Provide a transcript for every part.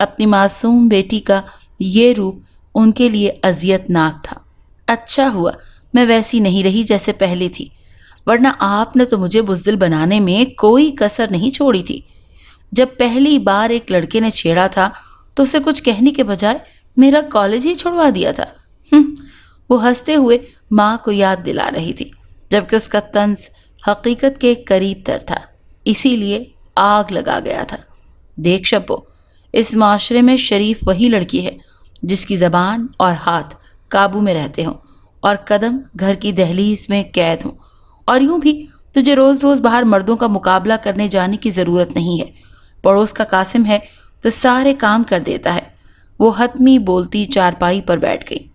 اپنی معصوم بیٹی کا یہ روپ ان کے لیے اذیت ناک تھا۔ اچھا ہوا میں ویسی نہیں رہی جیسے پہلے تھی، ورنہ آپ نے تو مجھے بزدل بنانے میں کوئی کسر نہیں چھوڑی تھی۔ جب پہلی بار ایک لڑکے نے چھیڑا تھا تو اسے کچھ کہنے کے بجائے میرا کالج ہی چھڑوا دیا تھا۔ وہ ہنستے ہوئے ماں کو یاد دلا رہی تھی، جبکہ اس کا طنز حقیقت کے قریب تر تھا، اسی لیے آگ لگا گیا تھا۔ دیکھ شبو، اس معاشرے میں شریف وہی لڑکی ہے جس کی زبان اور ہاتھ قابو میں رہتے ہوں اور قدم گھر کی دہلیز میں قید ہوں، اور یوں بھی تجھے روز روز باہر مردوں کا مقابلہ کرنے جانے کی ضرورت نہیں ہے۔ پڑوس کا قاسم ہے تو سارے کام کر دیتا ہے۔ وہ حتمی بولتی چارپائی پر بیٹھ گئی۔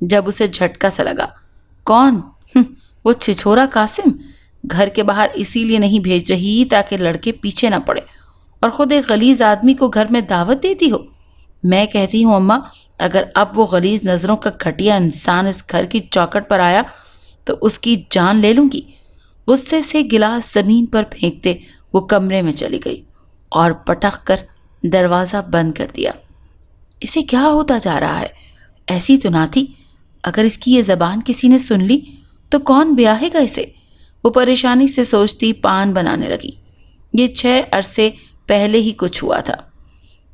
جب اسے جھٹکا سا لگا، کون؟ وہ چھچھورا قاسم؟ گھر کے باہر اسی لیے نہیں بھیج رہی تاکہ لڑکے پیچھے نہ پڑے، اور خود ایک غلیظ آدمی کو گھر میں دعوت دیتی ہو؟ میں کہتی ہوں اماں، اگر اب وہ غلیظ نظروں کا گھٹیا انسان اس گھر کی چوکھٹ پر آیا تو اس کی جان لے لوں گی۔ غصے سے گلاس زمین پر پھینکتے وہ کمرے میں چلی گئی اور پٹخ کر دروازہ بند کر دیا۔ اسے کیا ہوتا جا رہا ہے؟ ایسی تو نہ تھی۔ اگر اس کی یہ زبان کسی نے سن لی تو کون بیاہے گا اسے؟ وہ پریشانی سے سوچتی پان بنانے لگی۔ یہ 6 عرصے پہلے ہی کچھ ہوا تھا،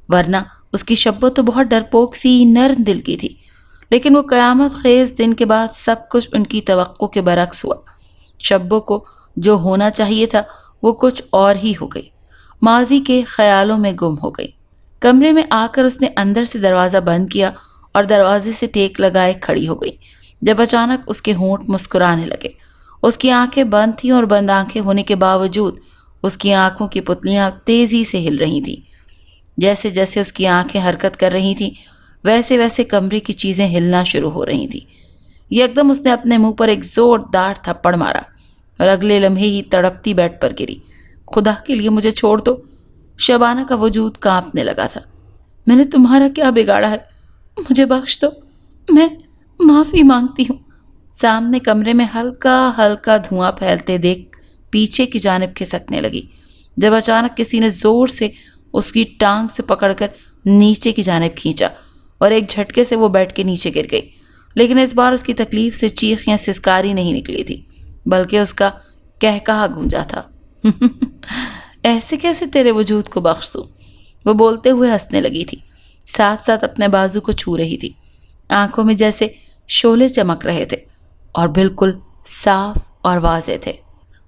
ورنہ اس کی شبو تو بہت ڈرپوک سی نرم دل کی تھی، لیکن وہ قیامت خیز دن کے بعد سب کچھ ان کی توقع کے برعکس ہوا۔ شبو کو جو ہونا چاہیے تھا وہ کچھ اور ہی ہو گئی، ماضی کے خیالوں میں گم ہو گئی۔ کمرے میں آ کر اس نے اندر سے دروازہ بند کیا اور دروازے سے ٹیک لگائے کھڑی ہو گئی، جب اچانک اس کے ہونٹ مسکرانے لگے۔ اس کی آنکھیں بند تھیں اور بند آنکھیں ہونے کے باوجود اس کی آنکھوں کی پتلیاں تیزی سے ہل رہی تھیں۔ جیسے جیسے اس کی آنکھیں حرکت کر رہی تھیں ویسے ویسے کمرے کی چیزیں ہلنا شروع ہو رہی تھیں۔ یکدم اس نے اپنے منہ پر ایک زوردار تھپڑ مارا اور اگلے لمحے ہی تڑپتی بیڈ پر گری۔ خدا کے لیے مجھے چھوڑ دو۔ شبانہ کا وجود کانپنے لگا تھا۔ میں نے تمہارا کیا بگاڑا ہے؟ مجھے بخش دو، میں معافی مانگتی ہوں۔ سامنے کمرے میں ہلکا ہلکا دھواں پھیلتے دیکھ پیچھے کی جانب کھسکنے لگی، جب اچانک کسی نے زور سے اس کی ٹانگ سے پکڑ کر نیچے کی جانب کھینچا اور ایک جھٹکے سے وہ بیٹھ کے نیچے گر گئی۔ لیکن اس بار اس کی تکلیف سے چیخ یا سسکاری نہیں نکلی تھی، بلکہ اس کا کہکہا گونجا تھا۔ ایسے کیسے تیرے وجود کو بخش دوں؟ وہ بولتے ہوئے ہنسنے لگی تھی، ساتھ ساتھ اپنے بازو کو چھو رہی تھی۔ آنکھوں میں جیسے شعلے چمک رہے تھے اور بالکل صاف اور واضح تھے۔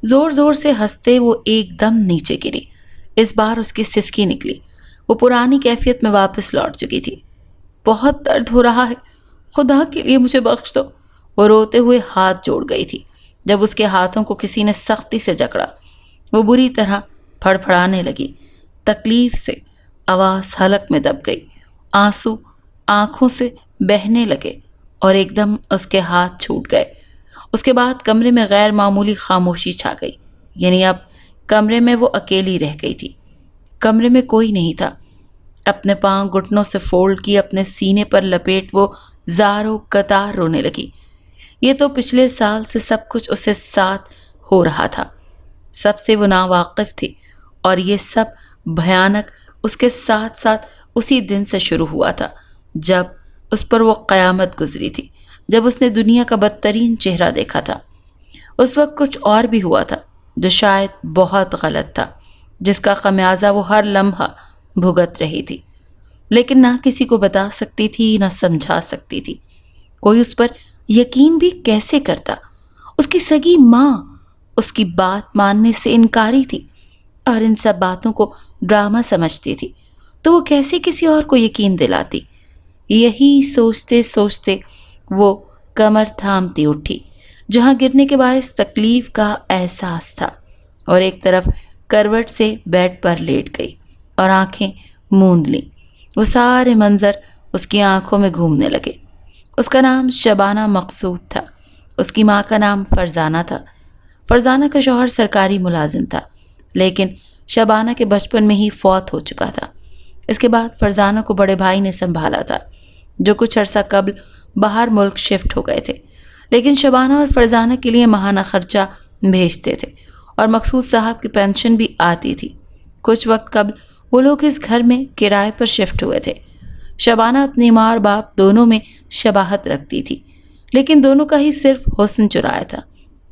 زور زور سے ہنستے وہ ایک دم نیچے گری۔ اس بار اس کی سسکی نکلی۔ وہ پرانی کیفیت میں واپس لوٹ چکی تھی۔ بہت درد ہو رہا ہے، خدا کے لیے مجھے بخش دو۔ وہ روتے ہوئے ہاتھ جوڑ گئی تھی جب اس کے ہاتھوں کو کسی نے سختی سے جکڑا۔ وہ بری طرح پھڑ پھڑانے لگی، تکلیف سے آواز حلق میں دب گئی، آنسو آنکھوں سے بہنے لگے اور ایک دم اس کے ہاتھ چھوٹ گئے۔ اس کے بعد کمرے میں غیر معمولی خاموشی چھا گئی، یعنی اب کمرے میں وہ اکیلی رہ گئی تھی۔ کمرے میں کوئی نہیں تھا۔ اپنے پاؤں گھٹنوں سے فولڈ کی اپنے سینے پر لپیٹ وہ زاروں قطار رونے لگی۔ یہ تو پچھلے سال سے سب کچھ اسے ساتھ ہو رہا تھا، سب سے وہ ناواقف تھی، اور یہ سب بھیانک اس کے ساتھ ساتھ اسی دن سے شروع ہوا تھا جب اس پر وہ قیامت گزری تھی، جب اس نے دنیا کا بدترین چہرہ دیکھا تھا۔ اس وقت کچھ اور بھی ہوا تھا جو شاید بہت غلط تھا، جس کا خمیازہ وہ ہر لمحہ بھگت رہی تھی، لیکن نہ کسی کو بتا سکتی تھی نہ سمجھا سکتی تھی۔ کوئی اس پر یقین بھی کیسے کرتا؟ اس کی سگی ماں اس کی بات ماننے سے انکاری تھی اور ان سب باتوں کو ڈرامہ سمجھتی تھی، تو وہ کیسے کسی اور کو یقین دلاتی؟ یہی سوچتے سوچتے وہ کمر تھامتی اٹھی، جہاں گرنے کے باعث تکلیف کا احساس تھا، اور ایک طرف کروٹ سے بیڈ پر لیٹ گئی اور آنکھیں موند لیں۔ وہ سارے منظر اس کی آنکھوں میں گھومنے لگے۔ اس کا نام شبانہ مقصود تھا، اس کی ماں کا نام فرزانہ تھا۔ فرزانہ کا شوہر سرکاری ملازم تھا، لیکن شبانہ کے بچپن میں ہی فوت ہو چکا تھا۔ اس کے بعد فرزانہ کو بڑے بھائی نے سنبھالا تھا، جو کچھ عرصہ قبل باہر ملک شفٹ ہو گئے تھے، لیکن شبانہ اور فرزانہ کے لیے ماہانہ خرچہ بھیجتے تھے اور مقصود صاحب کی پینشن بھی آتی تھی۔ کچھ وقت قبل وہ لوگ اس گھر میں کرائے پر شفٹ ہوئے تھے۔ شبانہ اپنی ماں اور باپ دونوں میں شباہت رکھتی تھی، لیکن دونوں کا ہی صرف حسن چرایا تھا،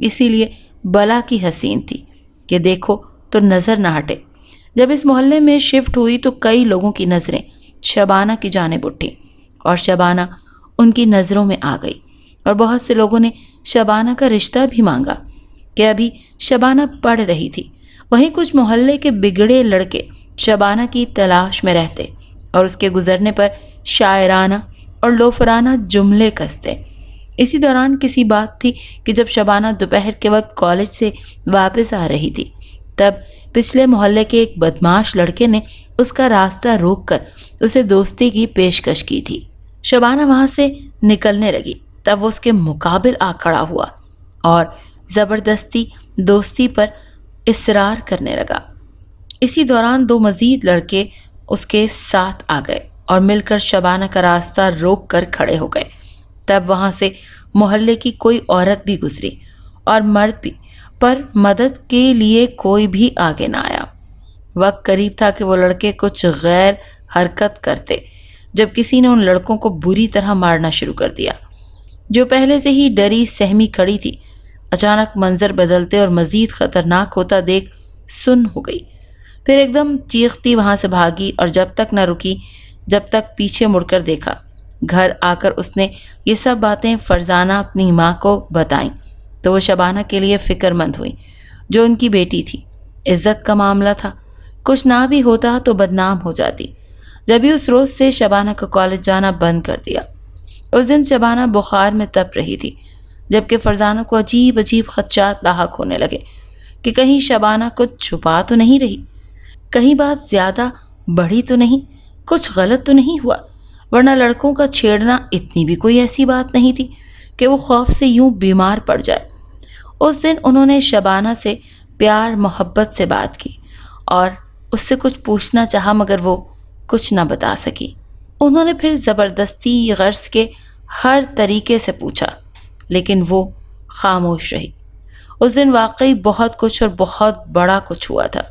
اسی لیے بلا کی حسین تھی کہ دیکھو تو نظر نہ ہٹے۔ جب اس محلے میں شفٹ ہوئی تو کئی لوگوں کی نظریں شبانہ کی جانب اٹھی اور شبانہ ان کی نظروں میں آ گئی، اور بہت سے لوگوں نے شبانہ کا رشتہ بھی مانگا کہ ابھی شبانہ پڑھ رہی تھی۔ وہیں کچھ محلے کے بگڑے لڑکے شبانہ کی تلاش میں رہتے اور اس کے گزرنے پر شاعرانہ اور لوفرانہ جملے کستے۔ اسی دوران کسی بات تھی کہ جب شبانہ دوپہر کے وقت کالج سے واپس آ رہی تھی، تب پچھلے محلے کے ایک بدماش لڑکے نے اس کا راستہ روک کر اسے دوستی کی پیشکش کی تھی۔ شبانہ وہاں سے نکلنے لگی، تب وہ اس کے مقابل آ کھڑا ہوا اور زبردستی دوستی پر اصرار کرنے لگا۔ اسی دوران دو مزید لڑکے اس کے ساتھ آ گئے اور مل کر شبانہ کا راستہ روک کر کھڑے ہو گئے۔ تب وہاں سے محلے کی کوئی عورت بھی گزری اور مرد بھی، پر مدد کے لیے کوئی بھی آگے نہ آیا۔ وقت قریب تھا کہ وہ لڑکے کچھ غیر حرکت کرتے جب کسی نے ان لڑکوں کو بری طرح مارنا شروع کر دیا۔ جو پہلے سے ہی ڈری سہمی کھڑی تھی، اچانک منظر بدلتے اور مزید خطرناک ہوتا دیکھ سن ہو گئی۔ پھر ایک دم چیختی وہاں سے بھاگی اور جب تک نہ رکی جب تک پیچھے مڑ کر دیکھا۔ گھر آ کر اس نے یہ سب باتیں فرزانہ اپنی ماں کو بتائیں تو وہ شبانہ کے لیے فکر مند ہوئی، جو ان کی بیٹی تھی۔ عزت کا معاملہ تھا، کچھ نہ بھی ہوتا تو بدنام ہو جاتی۔ جبھی اس روز سے شبانہ کا کالج جانا بند کر دیا۔ اس دن شبانہ بخار میں تپ رہی تھی، جبکہ فرزانہ کو عجیب عجیب خدشات لاحق ہونے لگے کہ کہیں شبانہ کچھ چھپا تو نہیں رہی، کہیں بات زیادہ بڑھی تو نہیں، کچھ غلط تو نہیں ہوا، ورنہ لڑکوں کا چھیڑنا اتنی بھی کوئی ایسی بات نہیں تھی کہ وہ خوف سے یوں بیمار پڑ جائے۔ اس دن انہوں نے شبانہ سے پیار محبت سے بات کی اور اس سے کچھ پوچھنا چاہا، مگر وہ کچھ نہ بتا سکی۔ انہوں نے پھر زبردستی غرض کے ہر طریقے سے پوچھا، لیکن وہ خاموش رہی۔ اس دن واقعی بہت کچھ اور بہت بڑا کچھ ہوا تھا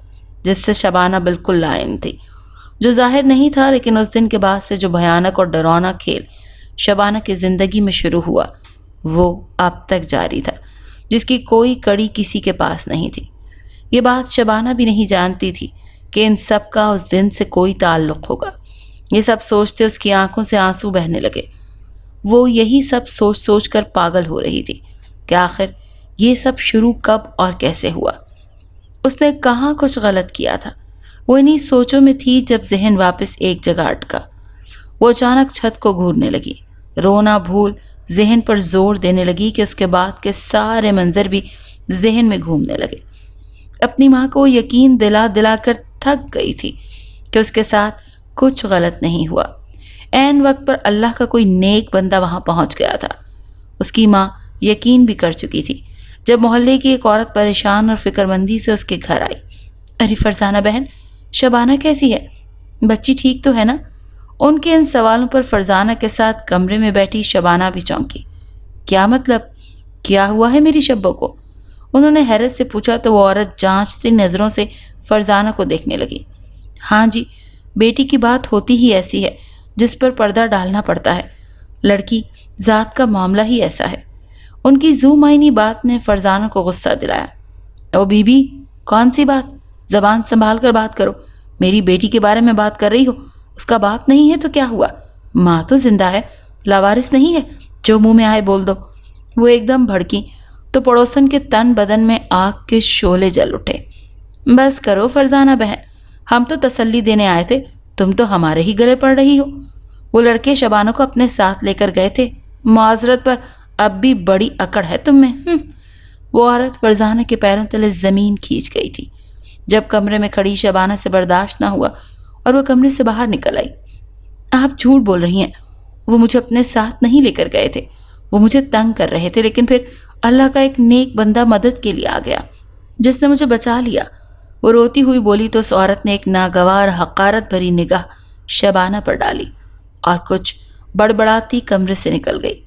جس سے شبانہ بالکل لائم تھی، جو ظاہر نہیں تھا، لیکن اس دن کے بعد سے جو بھیانک اور ڈراؤنا کھیل شبانہ کی زندگی میں شروع ہوا وہ اب تک جاری تھا، جس کی کوئی کڑی کسی کے پاس نہیں تھی۔ یہ بات شبانہ بھی نہیں جانتی تھی کہ ان سب کا اس دن سے کوئی تعلق ہوگا۔ یہ سب سوچتے اس کی آنکھوں سے آنسو بہنے لگے۔ وہ یہی سب سوچ سوچ کر پاگل ہو رہی تھی کہ آخر یہ سب شروع کب اور کیسے ہوا، اس نے کہاں کچھ غلط کیا تھا۔ وہ انہی سوچوں میں تھی جب ذہن واپس ایک جگہ اٹکا۔ وہ اچانک چھت کو گھورنے لگی، رونا بھول ذہن پر زور دینے لگی کہ اس کے بعد کے سارے منظر بھی ذہن میں گھومنے لگے۔ اپنی ماں کو یقین دلا دلا کر تھک گئی تھی کہ اس کے ساتھ کچھ غلط نہیں ہوا۔ عین وقت پر اللہ کا کوئی نیک بندہ وہاں پہنچ گیا تھا۔ اس کی ماں یقین بھی کر چکی تھی جب محلے کی ایک عورت پریشان اور فکر مندی سے اس کے گھر آئی۔ ارے فرزانہ بہن، شبانہ کیسی ہے؟ بچی ٹھیک تو ہے نا؟ ان کے ان سوالوں پر فرزانہ کے ساتھ کمرے میں بیٹھی شبانہ بھی چونکی۔ کیا مطلب؟ کیا ہوا ہے میری شبو کو؟ انہوں نے حیرت سے پوچھا تو وہ عورت جانچتی نظروں سے فرزانہ کو دیکھنے لگی۔ ہاں جی، بیٹی کی بات ہوتی ہی ایسی ہے جس پر پردہ ڈالنا پڑتا ہے، لڑکی ذات کا معاملہ ہی ایسا ہے۔ ان کی ذو معنی بات نے فرزانہ کو غصہ دلایا۔ او بی بی، کون سی بات؟ زبان سنبھال کر بات کرو، میری بیٹی کے بارے میں بات کر رہی ہو، اس کا باپ نہیں ہے تو کیا ہوا؟ ماں تو زندہ ہے، لاوارث نہیں ہے، جو منہ میں آئے بول دو۔ وہ ایک دم بھڑکی تو پڑوسن کے تن بدن میں آگ کے شعلے جل اٹھے۔ بس کرو فرزانہ بہن، ہم تو تسلی دینے آئے تھے، تم تو ہمارے ہی گلے پڑ رہی ہو۔ وہ لڑکے شبانہ کو اپنے ساتھ لے کر گئے تھے، معذرت پر اب بھی بڑی اکڑ ہے تم میں۔ وہ عورت فرزانہ کے پیروں تلے زمین کھینچ گئی تھی جب کمرے میں کھڑی شبانہ سے برداشت نہ ہوا اور وہ کمرے سے باہر نکل آئی۔ آپ جھوٹ بول رہی ہیں، وہ مجھے اپنے ساتھ نہیں لے کر گئے تھے، وہ مجھے تنگ کر رہے تھے، لیکن پھر اللہ کا ایک نیک بندہ مدد کے لیے آ گیا جس نے مجھے بچا لیا۔ وہ روتی ہوئی بولی تو اس عورت نے ایک ناگوار حقارت بھری نگاہ شبانہ پر ڈالی اور کچھ بڑبڑاتی کمرے سے نکل گئی۔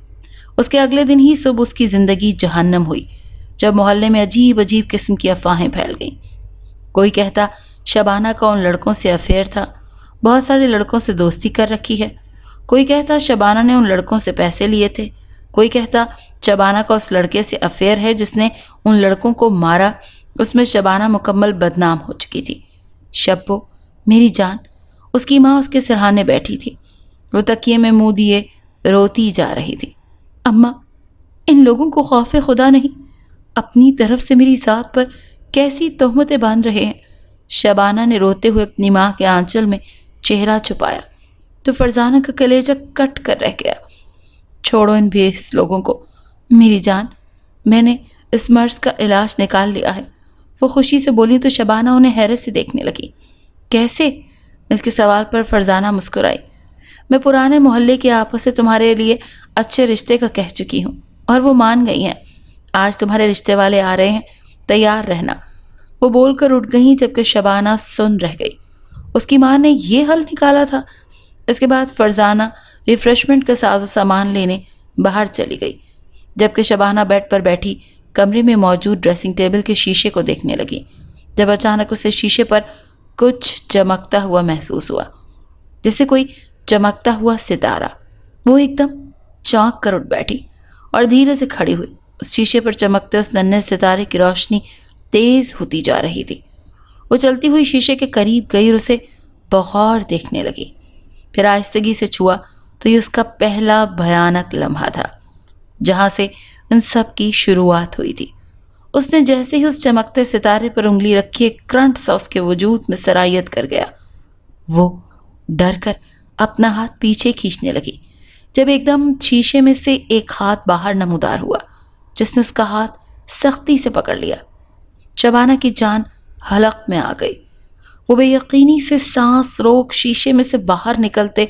اس کے اگلے دن ہی صبح اس کی زندگی جہنم ہوئی جب محلے میں عجیب عجیب قسم کی افواہیں پھیل گئیں۔ کوئی کہتا شبانہ کا ان لڑکوں سے افیئر تھا، بہت سارے لڑکوں سے دوستی کر رکھی ہے۔ کوئی کہتا شبانہ نے ان لڑکوں سے پیسے لیے تھے، کوئی کہتا شبانہ کا اس لڑکے سے افیئر ہے جس نے ان لڑکوں کو مارا، اس میں شبانہ مکمل بدنام ہو چکی تھی۔ شبو میری جان، اس کی ماں اس کے سرہانے بیٹھی تھی، وہ تکیے میں منہ دیے روتی جا رہی تھی۔ اماں، ان لوگوں کو خوف خدا نہیں، اپنی طرف سے میری ذات پر کیسی تہمتیں باندھ رہے ہیں۔ شبانہ نے روتے ہوئے اپنی ماں کے آنچل میں چہرہ چھپایا تو فرزانہ کا کلیجہ کٹ کر رہ گیا۔ چھوڑو ان بھیس لوگوں کو میری جان، میں نے اس مرض کا علاج نکال لیا ہے، وہ خوشی سے بولی تو شبانہ انہیں حیرت سے دیکھنے لگی۔ کیسے؟ اس کے سوال پر فرزانہ مسکرائی۔ میں پرانے محلے کے آپس سے تمہارے لیے اچھے رشتے کا کہہ چکی ہوں اور وہ مان گئی ہیں۔ آج تمہارے رشتے والے آ رہے ہیں، تیار رہنا۔ وہ بول کر اٹھ گئیں جبکہ شبانہ سن رہ گئی۔ اس کی ماں نے یہ حل نکالا تھا؟ اس کے بعد فرزانہ ریفریشمنٹ کا ساز و سامان لینے باہر چلی گئی، جبکہ شبانہ بیڈ پر بیٹھی کمرے میں موجود ڈریسنگ ٹیبل کے شیشے کو دیکھنے لگی، جب اچانک اسے شیشے پر کچھ چمکتا ہوا محسوس ہوا، جیسے کوئی چمکتا ہوا ستارہ۔ وہ ایک دم چونک کر اٹھ بیٹھی اور دھیرے سے کھڑی ہوئی۔ اس شیشے پر چمکتے اس ننھے ستارے کی روشنی تیز ہوتی جا رہی تھی۔ وہ چلتی ہوئی شیشے کے قریب گئی اور اسے بغور دیکھنے لگی، پھر آہستگی سے چھوا تو یہ اس کا پہلا بھیانک لمحہ تھا جہاں سے ان سب کی شروعات ہوئی تھی۔ اس نے جیسے ہی اس چمکتے ستارے پر انگلی رکھی، ایک کرنٹ سا اس کے وجود میں سرایت کر گیا۔ وہ ڈر کر اپنا ہاتھ پیچھے کھینچنے لگی جب ایک دم شیشے میں سے ایک ہاتھ باہر نمودار ہوا جس نے اس کا ہاتھ سختی سے پکڑ لیا۔ شبانہ کی جان حلق میں آ گئی۔ وہ بے یقینی سے سانس روک شیشے میں سے باہر نکلتے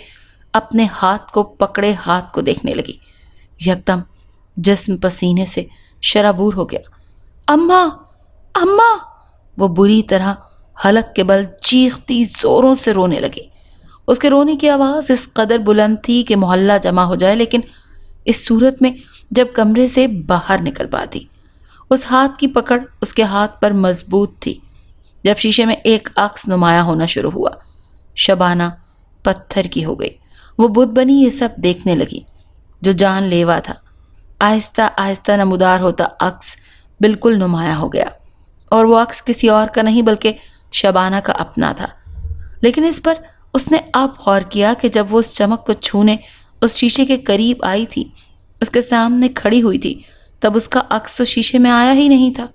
اپنے ہاتھ کو پکڑے ہاتھ کو دیکھنے لگی۔ یکدم جسم پسینے سے شرابور ہو گیا۔ اماں، اماں! وہ بری طرح حلق کے بل چیختی زوروں سے رونے لگی۔ اس کے رونے کی آواز اس قدر بلند تھی کہ محلہ جمع ہو جائے، لیکن اس صورت میں جب کمرے سے باہر نکل پاتی۔ اس ہاتھ کی پکڑ اس کے ہاتھ پر مضبوط تھی۔ جب شیشے میں ایک عکس نمایاں ہونا شروع ہوا، شبانہ پتھر کی ہو گئی۔ وہ بت بنی یہ سب دیکھنے لگی جو جان لیوا تھا۔ آہستہ آہستہ نمودار ہوتا عکس بالکل نمایاں ہو گیا، اور وہ عکس کسی اور کا نہیں بلکہ شبانہ کا اپنا تھا۔ لیکن اس پر اس نے اب غور کیا کہ جب وہ اس چمک کو چھونے اس شیشے کے قریب آئی تھی، اس کے سامنے کھڑی ہوئی تھی، تب اس کا عکس تو شیشے میں آیا ہی نہیں تھا۔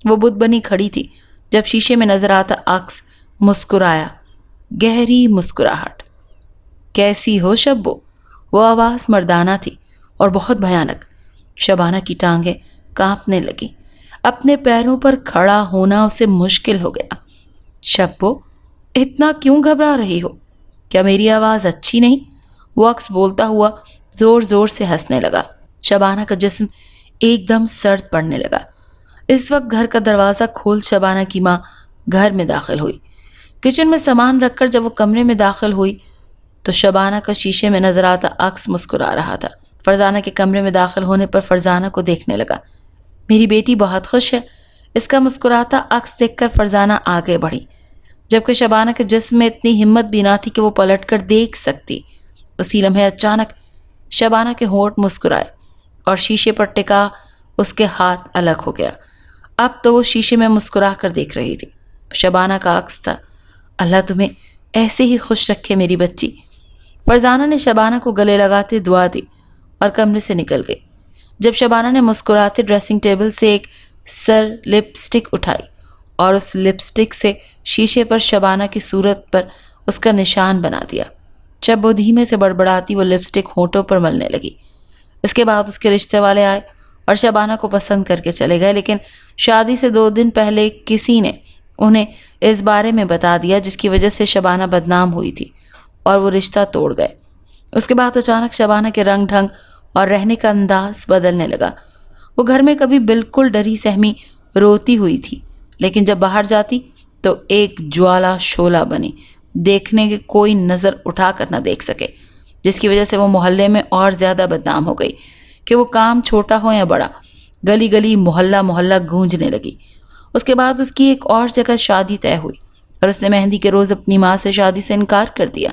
وہ بت بنی کھڑی تھی جب شیشے میں نظر آتا عکس مسکرایا، گہری مسکراہٹ۔ کیسی ہو شبو؟ وہ آواز مردانہ تھی اور بہت بھیانک۔ شبانہ کی ٹانگیں کانپنے لگی، اپنے پیروں پر کھڑا ہونا اسے مشکل ہو گیا۔ شبو، اتنا کیوں گھبرا رہی ہو؟ کیا میری آواز اچھی نہیں؟ وہ عکس بولتا ہوا زور زور سے ہنسنے لگا۔ شبانہ کا جسم ایک دم سرد پڑنے لگا۔ اس وقت گھر کا دروازہ کھول شبانہ کی ماں گھر میں داخل ہوئی۔ کچن میں سامان رکھ کر جب وہ کمرے میں داخل ہوئی تو شبانہ کا شیشے میں نظر آتا عکس مسکرا رہا تھا۔ فرزانہ کے کمرے میں داخل ہونے پر فرزانہ کو دیکھنے لگا۔ میری بیٹی بہت خوش ہے۔ اس کا مسکراتا عکس دیکھ کر فرزانہ آگے بڑھی، جبکہ شبانہ کے جسم میں اتنی ہمت بھی نہ تھی کہ وہ پلٹ کر دیکھ سکتی۔ اسی لمحے اچانک شبانہ کے ہونٹ مسکرائے اور شیشے پر ٹکا اس کے ہاتھ الگ ہو گیا۔ اب تو وہ شیشے میں مسکرا کر دیکھ رہی تھی۔ شبانہ کا عکس تھا۔ اللہ تمہیں ایسے ہی خوش رکھے میری بچی۔ فرزانہ نے شبانہ کو گلے لگاتے دعا دی اور کمرے سے نکل گئی۔ جب شبانہ نے مسکراتے ڈریسنگ ٹیبل سے ایک سر لپسٹک اٹھائی اور اس لپسٹک سے شیشے پر شبانہ کی صورت پر اس کا نشان بنا دیا، جب وہ دھیمے سے بڑبڑاتی وہ لپسٹک ہونٹوں پر ملنے لگی۔ اس کے بعد اس کے رشتے والے آئے اور شبانہ کو پسند کر کے چلے گئے، لیکن شادی سے 2 دن پہلے کسی نے انہیں اس بارے میں بتا دیا جس کی وجہ سے شبانہ بدنام ہوئی تھی اور وہ رشتہ توڑ گئے۔ اس کے بعد اچانک شبانہ کے رنگ ڈھنگ اور رہنے کا انداز بدلنے لگا۔ وہ گھر میں کبھی بالکل ڈری سہمی روتی ہوئی تھی، لیکن جب باہر جاتی تو ایک جوالا شعلہ بنی، دیکھنے کے کوئی نظر اٹھا کر نہ دیکھ سکے، جس کی وجہ سے وہ محلے میں اور زیادہ بدنام ہو گئی کہ وہ کام چھوٹا ہو یا بڑا، گلی گلی محلہ محلہ گونجنے لگی۔ اس کے بعد اس کی ایک اور جگہ شادی طے ہوئی اور اس نے مہندی کے روز اپنی ماں سے شادی سے انکار کر دیا،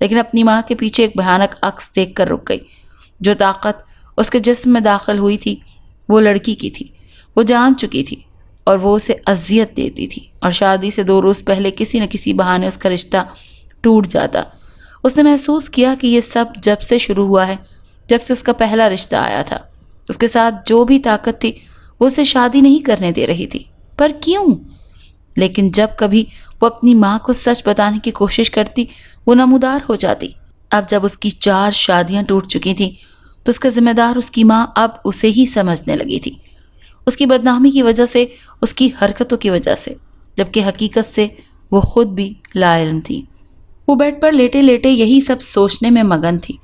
لیکن اپنی ماں کے پیچھے ایک بھیانک عکس دیکھ کر رک گئی۔ جو طاقت اس کے جسم میں داخل ہوئی تھی وہ لڑکی کی تھی، وہ جان چکی تھی اور وہ اسے اذیت دیتی تھی، اور شادی سے 2 روز پہلے کسی نہ کسی بہانے اس کا رشتہ ٹوٹ جاتا۔ اس نے محسوس کیا کہ یہ سب جب سے شروع ہوا ہے، جب سے اس کا پہلا رشتہ آیا تھا۔ اس کے ساتھ جو بھی طاقت تھی وہ اسے شادی نہیں کرنے دے رہی تھی، پر کیوں؟ لیکن جب کبھی وہ اپنی ماں کو سچ بتانے کی کوشش کرتی وہ نمودار ہو جاتی۔ اب جب اس کی 4 شادیاں ٹوٹ چکی تھیں تو اس کا ذمہ دار اس کی ماں اب اسے ہی سمجھنے لگی تھی، اس کی بدنامی کی وجہ سے، اس کی حرکتوں کی وجہ سے، جبکہ حقیقت سے وہ خود بھی لا علم تھی۔ وہ بیڈ پر لیٹے لیٹے یہی سب سوچنے میں مگن تھی۔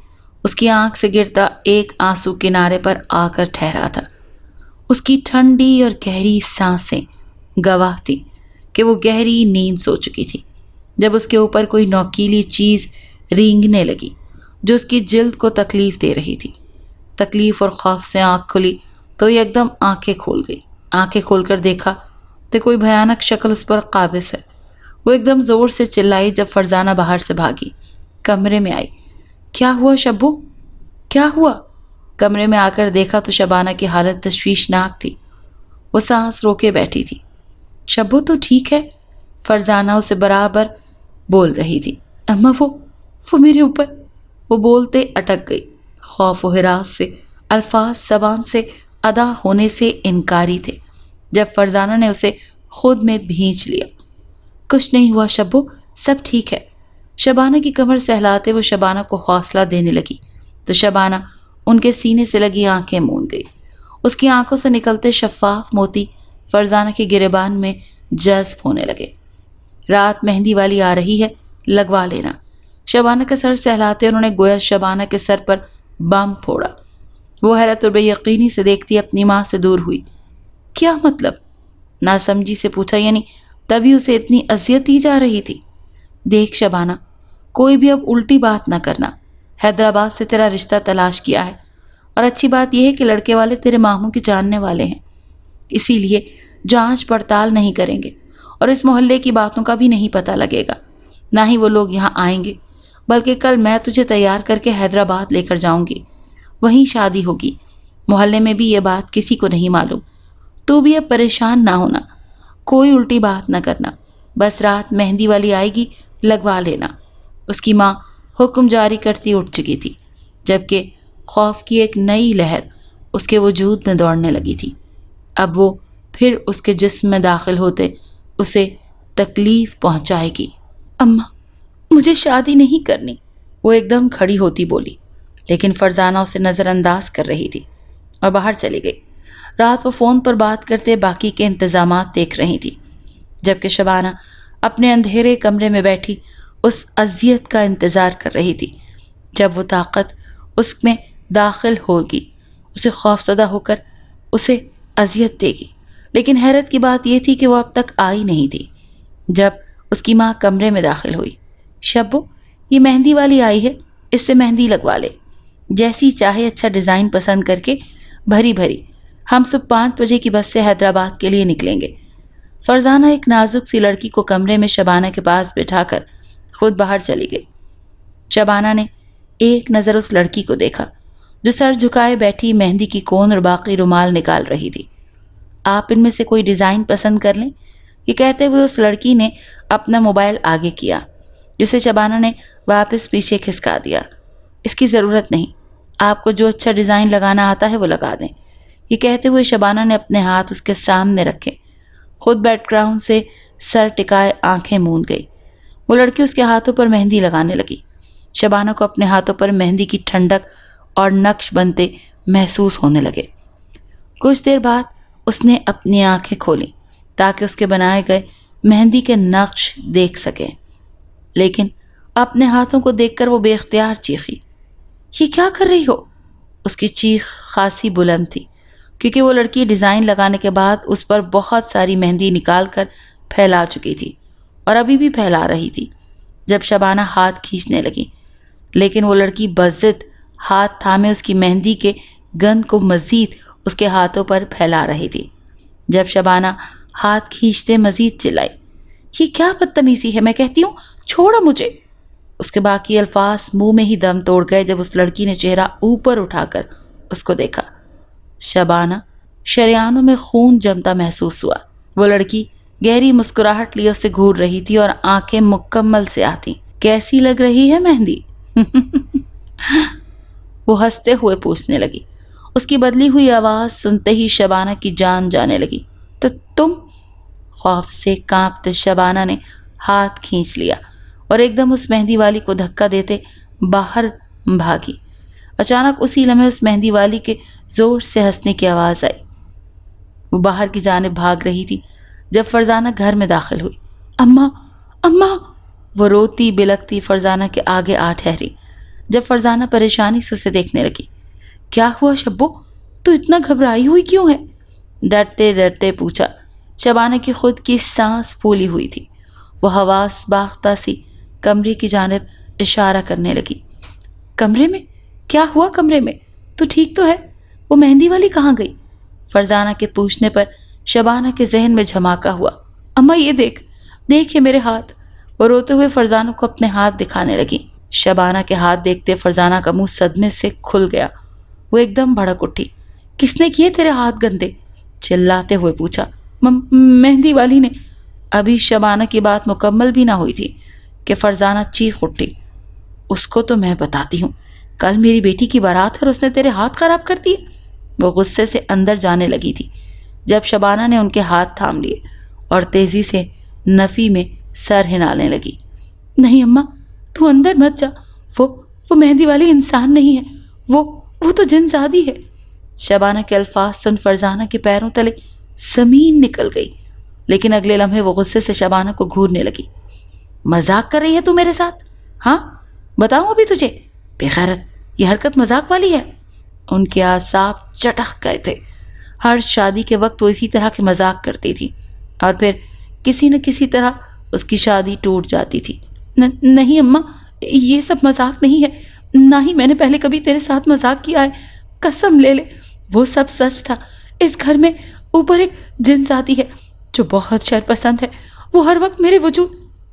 اس کی آنکھ سے گرتا ایک آنسو کنارے پر آ کر ٹھہرا تھا۔ اس کی ٹھنڈی اور گہری سانسیں گواہ تھی کہ وہ گہری نیند سو چکی تھی، جب اس کے اوپر کوئی نوکیلی چیز رینگنے لگی جو اس کی جلد کو تکلیف دے رہی تھی۔ تکلیف اور خوف سے آنکھ کھلی تو یہ ایک دم آنکھیں کھول گئی۔ آنکھیں کھول کر دیکھا تو کوئی بھیانک شکل اس پر قابض ہے۔ وہ ایک دم زور سے چلائی جب فرزانہ باہر سے بھاگی، کمرے میں آئی۔ کیا ہوا شبو؟ کیا ہوا؟ کمرے میں آ کر دیکھا تو شبانہ کی حالت تشویشناک تھی۔ وہ سانس روکے بیٹھی تھی۔ شبو تو ٹھیک ہے؟ فرزانہ اسے برابر بول رہی تھی۔ اماں وہ میرے اوپر۔ وہ بولتے اٹک گئی۔ خوف و ہراس سے الفاظ زبان سے ادا ہونے سے انکاری تھے جب فرزانہ نے اسے خود میں بھینچ لیا۔ کچھ نہیں ہوا شبو، سب ٹھیک ہے۔ شبانہ کی کمر سہلاتے وہ شبانہ کو حوصلہ دینے لگی تو شبانہ ان کے سینے سے لگی آنکھیں موند گئی۔ اس کی آنکھوں سے نکلتے شفاف موتی فرزانہ کے گریبان میں جذب ہونے لگے۔ رات مہندی والی آ رہی ہے، لگوا لینا۔ شبانہ کا سر سہلاتے انہوں نے گویا شبانہ کے سر پر بم پھوڑا۔ وہ حیرت اور بے یقینی سے دیکھتی اپنی ماں سے دور ہوئی۔ کیا مطلب؟ ناسمجھی سے پوچھا، یعنی تبھی اسے اتنی اذیت دی جا رہی تھی؟ دیکھ شبانہ، کوئی بھی اب الٹی بات نہ کرنا۔ حیدرآباد سے تیرا رشتہ تلاش کیا ہے، اور اچھی بات یہ ہے کہ لڑکے والے تیرے ماموں کے جاننے والے ہیں، اسی لیے جانچ پڑتال نہیں کریں گے، اور اس محلے کی باتوں کا بھی نہیں پتہ لگے گا، نہ ہی وہ لوگ یہاں آئیں گے، بلکہ کل میں تجھے تیار کر کے حیدرآباد لے کر جاؤں گی، وہیں شادی ہوگی۔ محلے میں بھی یہ بات کسی کو نہیں معلوم۔ تو بھی اب پریشان نہ ہونا، کوئی الٹی بات نہ کرنا، بس رات مہندی والی آئے گی، لگوا لینا۔ اس کی ماں حکم جاری کرتی اٹھ چکی تھی، جبکہ خوف کی ایک نئی لہر اس کے وجود میں دوڑنے لگی تھی۔ اب وہ پھر اس کے جسم میں داخل ہوتے اسے تکلیف پہنچائے گی۔ اماں، مجھے شادی نہیں کرنی، وہ ایک دم کھڑی ہوتی بولی، لیکن فرزانہ اسے نظر انداز کر رہی تھی اور باہر چلی گئی۔ رات وہ فون پر بات کرتے باقی کے انتظامات دیکھ رہی تھی، جبکہ شبانہ اپنے اندھیرے کمرے میں بیٹھی اس اذیت کا انتظار کر رہی تھی جب وہ طاقت اس میں داخل ہوگی، اسے خوف زدہ ہو کر اسے اذیت دے گی۔ لیکن حیرت کی بات یہ تھی کہ وہ اب تک آئی نہیں تھی۔ جب اس کی ماں کمرے میں داخل ہوئی، شبو، یہ مہندی والی آئی ہے، اس سے مہندی لگوا لے، جیسی چاہے اچھا ڈیزائن پسند کر کے بھری بھری۔ ہم صبح 5 بجے کی بس سے حیدرآباد کے لیے نکلیں گے۔ فرزانہ ایک نازک سی لڑکی کو کمرے میں شبانہ کے پاس بٹھا کر خود باہر چلی گئی۔ شبانہ نے ایک نظر اس لڑکی کو دیکھا جو سر جھکائے بیٹھی مہندی کی کون اور باقی رومال نکال رہی تھی۔ آپ ان میں سے کوئی ڈیزائن پسند کر لیں، یہ کہتے ہوئے اس لڑکی نے اپنا موبائل آگے کیا، جسے شبانہ نے واپس پیچھے کھسکا دیا۔ اس کی ضرورت نہیں، آپ کو جو اچھا ڈیزائن لگانا آتا ہے وہ لگا دیں، یہ کہتے ہوئے شبانہ نے اپنے ہاتھ اس کے سامنے رکھے، خود بیک گراؤنڈ سے سر ٹکائے آنکھیں موند گئی۔ وہ لڑکی اس کے ہاتھوں پر مہندی لگانے لگی۔ شبانہ کو اپنے ہاتھوں پر مہندی کی ٹھنڈک اور نقش بنتے محسوس ہونے لگے۔ کچھ دیر بعد اس نے اپنی آنکھیں کھولیں تاکہ اس کے بنائے گئے مہندی کے نقش دیکھ سکے، لیکن اپنے ہاتھوں کو دیکھ کر وہ بے اختیار چیخی۔ یہ کیا کر رہی ہو؟ اس کی چیخ خاصی بلند تھی کیونکہ وہ لڑکی ڈیزائن لگانے کے بعد اس پر بہت ساری مہندی نکال کر پھیلا چکی تھی اور ابھی بھی پھیلا رہی تھی جب شبانہ ہاتھ کھینچنے لگی، لیکن وہ لڑکی بضد ہاتھ تھامے اس کی مہندی کے گند کو مزید اس کے ہاتھوں پر پھیلا رہی تھی۔ جب شبانہ ہاتھ کھینچتے مزید چلائی، یہ کیا بدتمیزی ہے، میں کہتی ہوں چھوڑو مجھے۔ اس کے باقی الفاظ منہ میں ہی دم توڑ گئے جب اس لڑکی نے چہرہ اوپر اٹھا کر اس کو دیکھا۔ شبانہ شریانوں میں خون جمتا محسوس ہوا۔ وہ لڑکی گہری مسکراہٹ لیے اسے گھور رہی تھی اور آنکھیں مکمل سیاہ تھیں۔ کیسی لگ رہی ہے مہندی؟ وہ ہنستے ہوئے پوچھنے لگی۔ اس کی بدلی ہوئی آواز سنتے ہی شبانہ کی جان جانے لگی۔ تو تم؟ خوف سے کانپتے شبانہ نے ہاتھ کھینچ لیا اور ایک دم اس مہندی والی کو دھکا دیتے باہر بھاگی۔ اچانک اسی لمحے اس مہندی والی کے زور سے ہنسنے کی آواز آئی۔ وہ باہر کی جانب بھاگ رہی تھی جب فرزانہ گھر میں داخل ہوئی۔ اماں، اماں! وہ روتی بلکتی فرزانہ کے آگے آ ٹھہری۔ جب فرزانہ پریشانی سے اسے دیکھنے لگی۔ کیا ہوا شبو؟ تو اتنا گھبرائی ہوئی کیوں ہے؟ ڈرتے ڈرتے پوچھا۔ شبانہ کی خود کی سانس پھولی ہوئی تھی۔ وہ حواس باختہ سی کمرے کی جانب اشارہ کرنے لگی۔ کمرے میں؟ کیا ہوا کمرے میں؟ تو ٹھیک تو ہے؟ وہ مہندی والی کہاں گئی؟ فرزانہ کے پوچھنے پر شبانہ کے ذہن میں جھماکا ہوا۔ اماں یہ دیکھ یہ میرے ہاتھ۔ وہ روتے ہوئے فرزانہ کو اپنے ہاتھ دکھانے لگی۔ شبانہ کے ہاتھ دیکھتے فرزانہ کا منہ صدمے سے کھل گیا۔ وہ ایک دم بھڑک اٹھی۔ کس نے کیے تیرے ہاتھ گندے؟ چلاتے ہوئے پوچھا۔ مہندی والی نے۔ ابھی شبانہ کی بات مکمل بھی نہ ہوئی تھی کہ فرزانہ چیخ اٹھی۔ اس کو تو میں بتاتی ہوں، کل میری بیٹی کی بارات ہے اور اس نے تیرے ہاتھ خراب کر دیے۔ وہ غصے سے اندر جانے لگی تھی جب شبانہ نے ان کے ہاتھ تھام لیے اور تیزی سے نفی میں سر ہلانے لگی۔ نہیں اماں، تو اندر مت جا۔ وہ مہندی والی انسان نہیں ہے، وہ تو جن زادی ہے۔ شبانہ کے الفاظ سن فرزانہ کے پیروں تلے زمین نکل گئی، لیکن اگلے لمحے وہ غصے سے شبانہ کو گھورنے لگی۔ مذاق کر رہی ہے تو میرے ساتھ؟ ہاں بتاؤں ابھی تجھے؟ بے غیرت، یہ حرکت مذاق والی ہے۔ ان کے اعصاب چٹک گئے تھے۔ ہر شادی کے وقت وہ اسی طرح کے مذاق کرتی تھی اور پھر کسی نہ کسی طرح اس کی شادی ٹوٹ جاتی تھی۔ نہیں اماں، یہ سب مذاق نہیں ہے، نہ ہی میں نے پہلے کبھی تیرے ساتھ مذاق کیا ہے۔ قسم لے لے وہ سب سچ تھا۔ اس گھر میں اوپر ایک جن ذاتی ہے جو بہت شر پسند ہے، وہ ہر وقت میرے وجود۔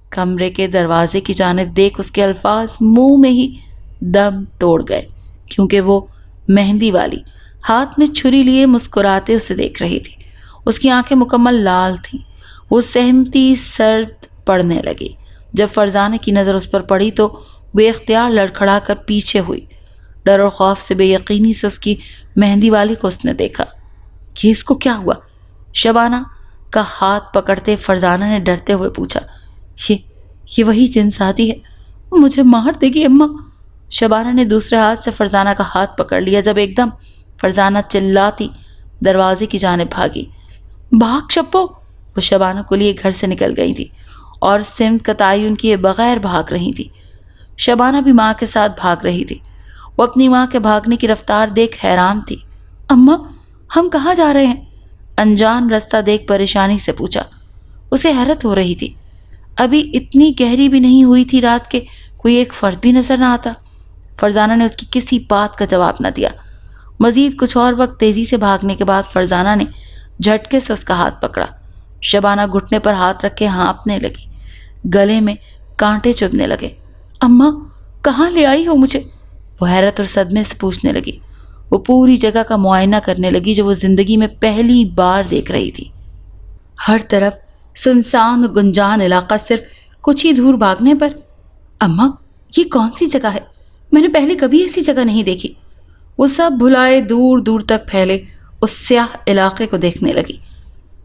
کمرے کے دروازے کی جانب دیکھ اس کے الفاظ منہ میں ہی دم توڑ گئے، کیونکہ وہ مہندی والی ہاتھ میں چھری لیے مسکراتے اسے دیکھ رہی تھی۔ اس کی آنکھیں مکمل لال تھیں۔ وہ سہمتی سرد پڑنے لگی۔ جب فرزانہ کی نظر اس پر پڑی تو بے اختیار لڑکھڑا کر پیچھے ہوئی۔ ڈر اور خوف سے بے یقینی سے اس کی مہندی والی کو اس نے دیکھا۔ یہ اس کو کیا ہوا؟ شبانہ کا ہاتھ پکڑتے فرزانہ نے ڈرتے ہوئے پوچھا۔ یہ وہی جن زادی ہے، مجھے مار دے گی اماں۔ شبانہ نے دوسرے ہاتھ سے فرزانہ کا ہاتھ پکڑ لیا جب ایک دم فرزانہ چلاتی دروازے کی جانب بھاگی۔ بھاگ شبو! وہ شبانہ کو لیے گھر سے نکل گئی تھی اور سمت کا تعین کیے بغیر بھاگ رہی تھی۔ شبانہ بھی ماں کے ساتھ بھاگ رہی تھی۔ وہ اپنی ماں کے بھاگنے کی رفتار دیکھ حیران تھی۔ اماں ہم کہاں جا رہے ہیں؟ انجان رستہ دیکھ پریشانی سے پوچھا۔ اسے حیرت ہو رہی تھی، ابھی اتنی گہری بھی نہیں ہوئی تھی رات کے کوئی ایک فرد بھی نظر نہ آتا۔ فرزانہ نے اس کی کسی بات کا جواب نہ دیا۔ مزید کچھ اور وقت تیزی سے بھاگنے کے بعد فرزانہ نے جھٹکے سے اس کا ہاتھ پکڑا۔ شبانہ گھٹنے پر ہاتھ رکھ کے ہانپنے لگی، گلے میں کانٹے چبھنے لگے۔ اماں کہاں لے آئی ہو مجھے؟ وہ حیرت اور صدمے سے پوچھنے لگی۔ وہ پوری جگہ کا معائنہ کرنے لگی جو وہ زندگی میں پہلی بار دیکھ رہی تھی۔ ہر طرف سنسان و گنجان علاقہ، صرف کچھ ہی دور بھاگنے پر۔ اماں یہ کون سی جگہ ہے؟ میں نے پہلے کبھی ایسی جگہ نہیں دیکھی۔ وہ سب بھلائے دور دور تک پھیلے اس سیاہ علاقے کو دیکھنے لگی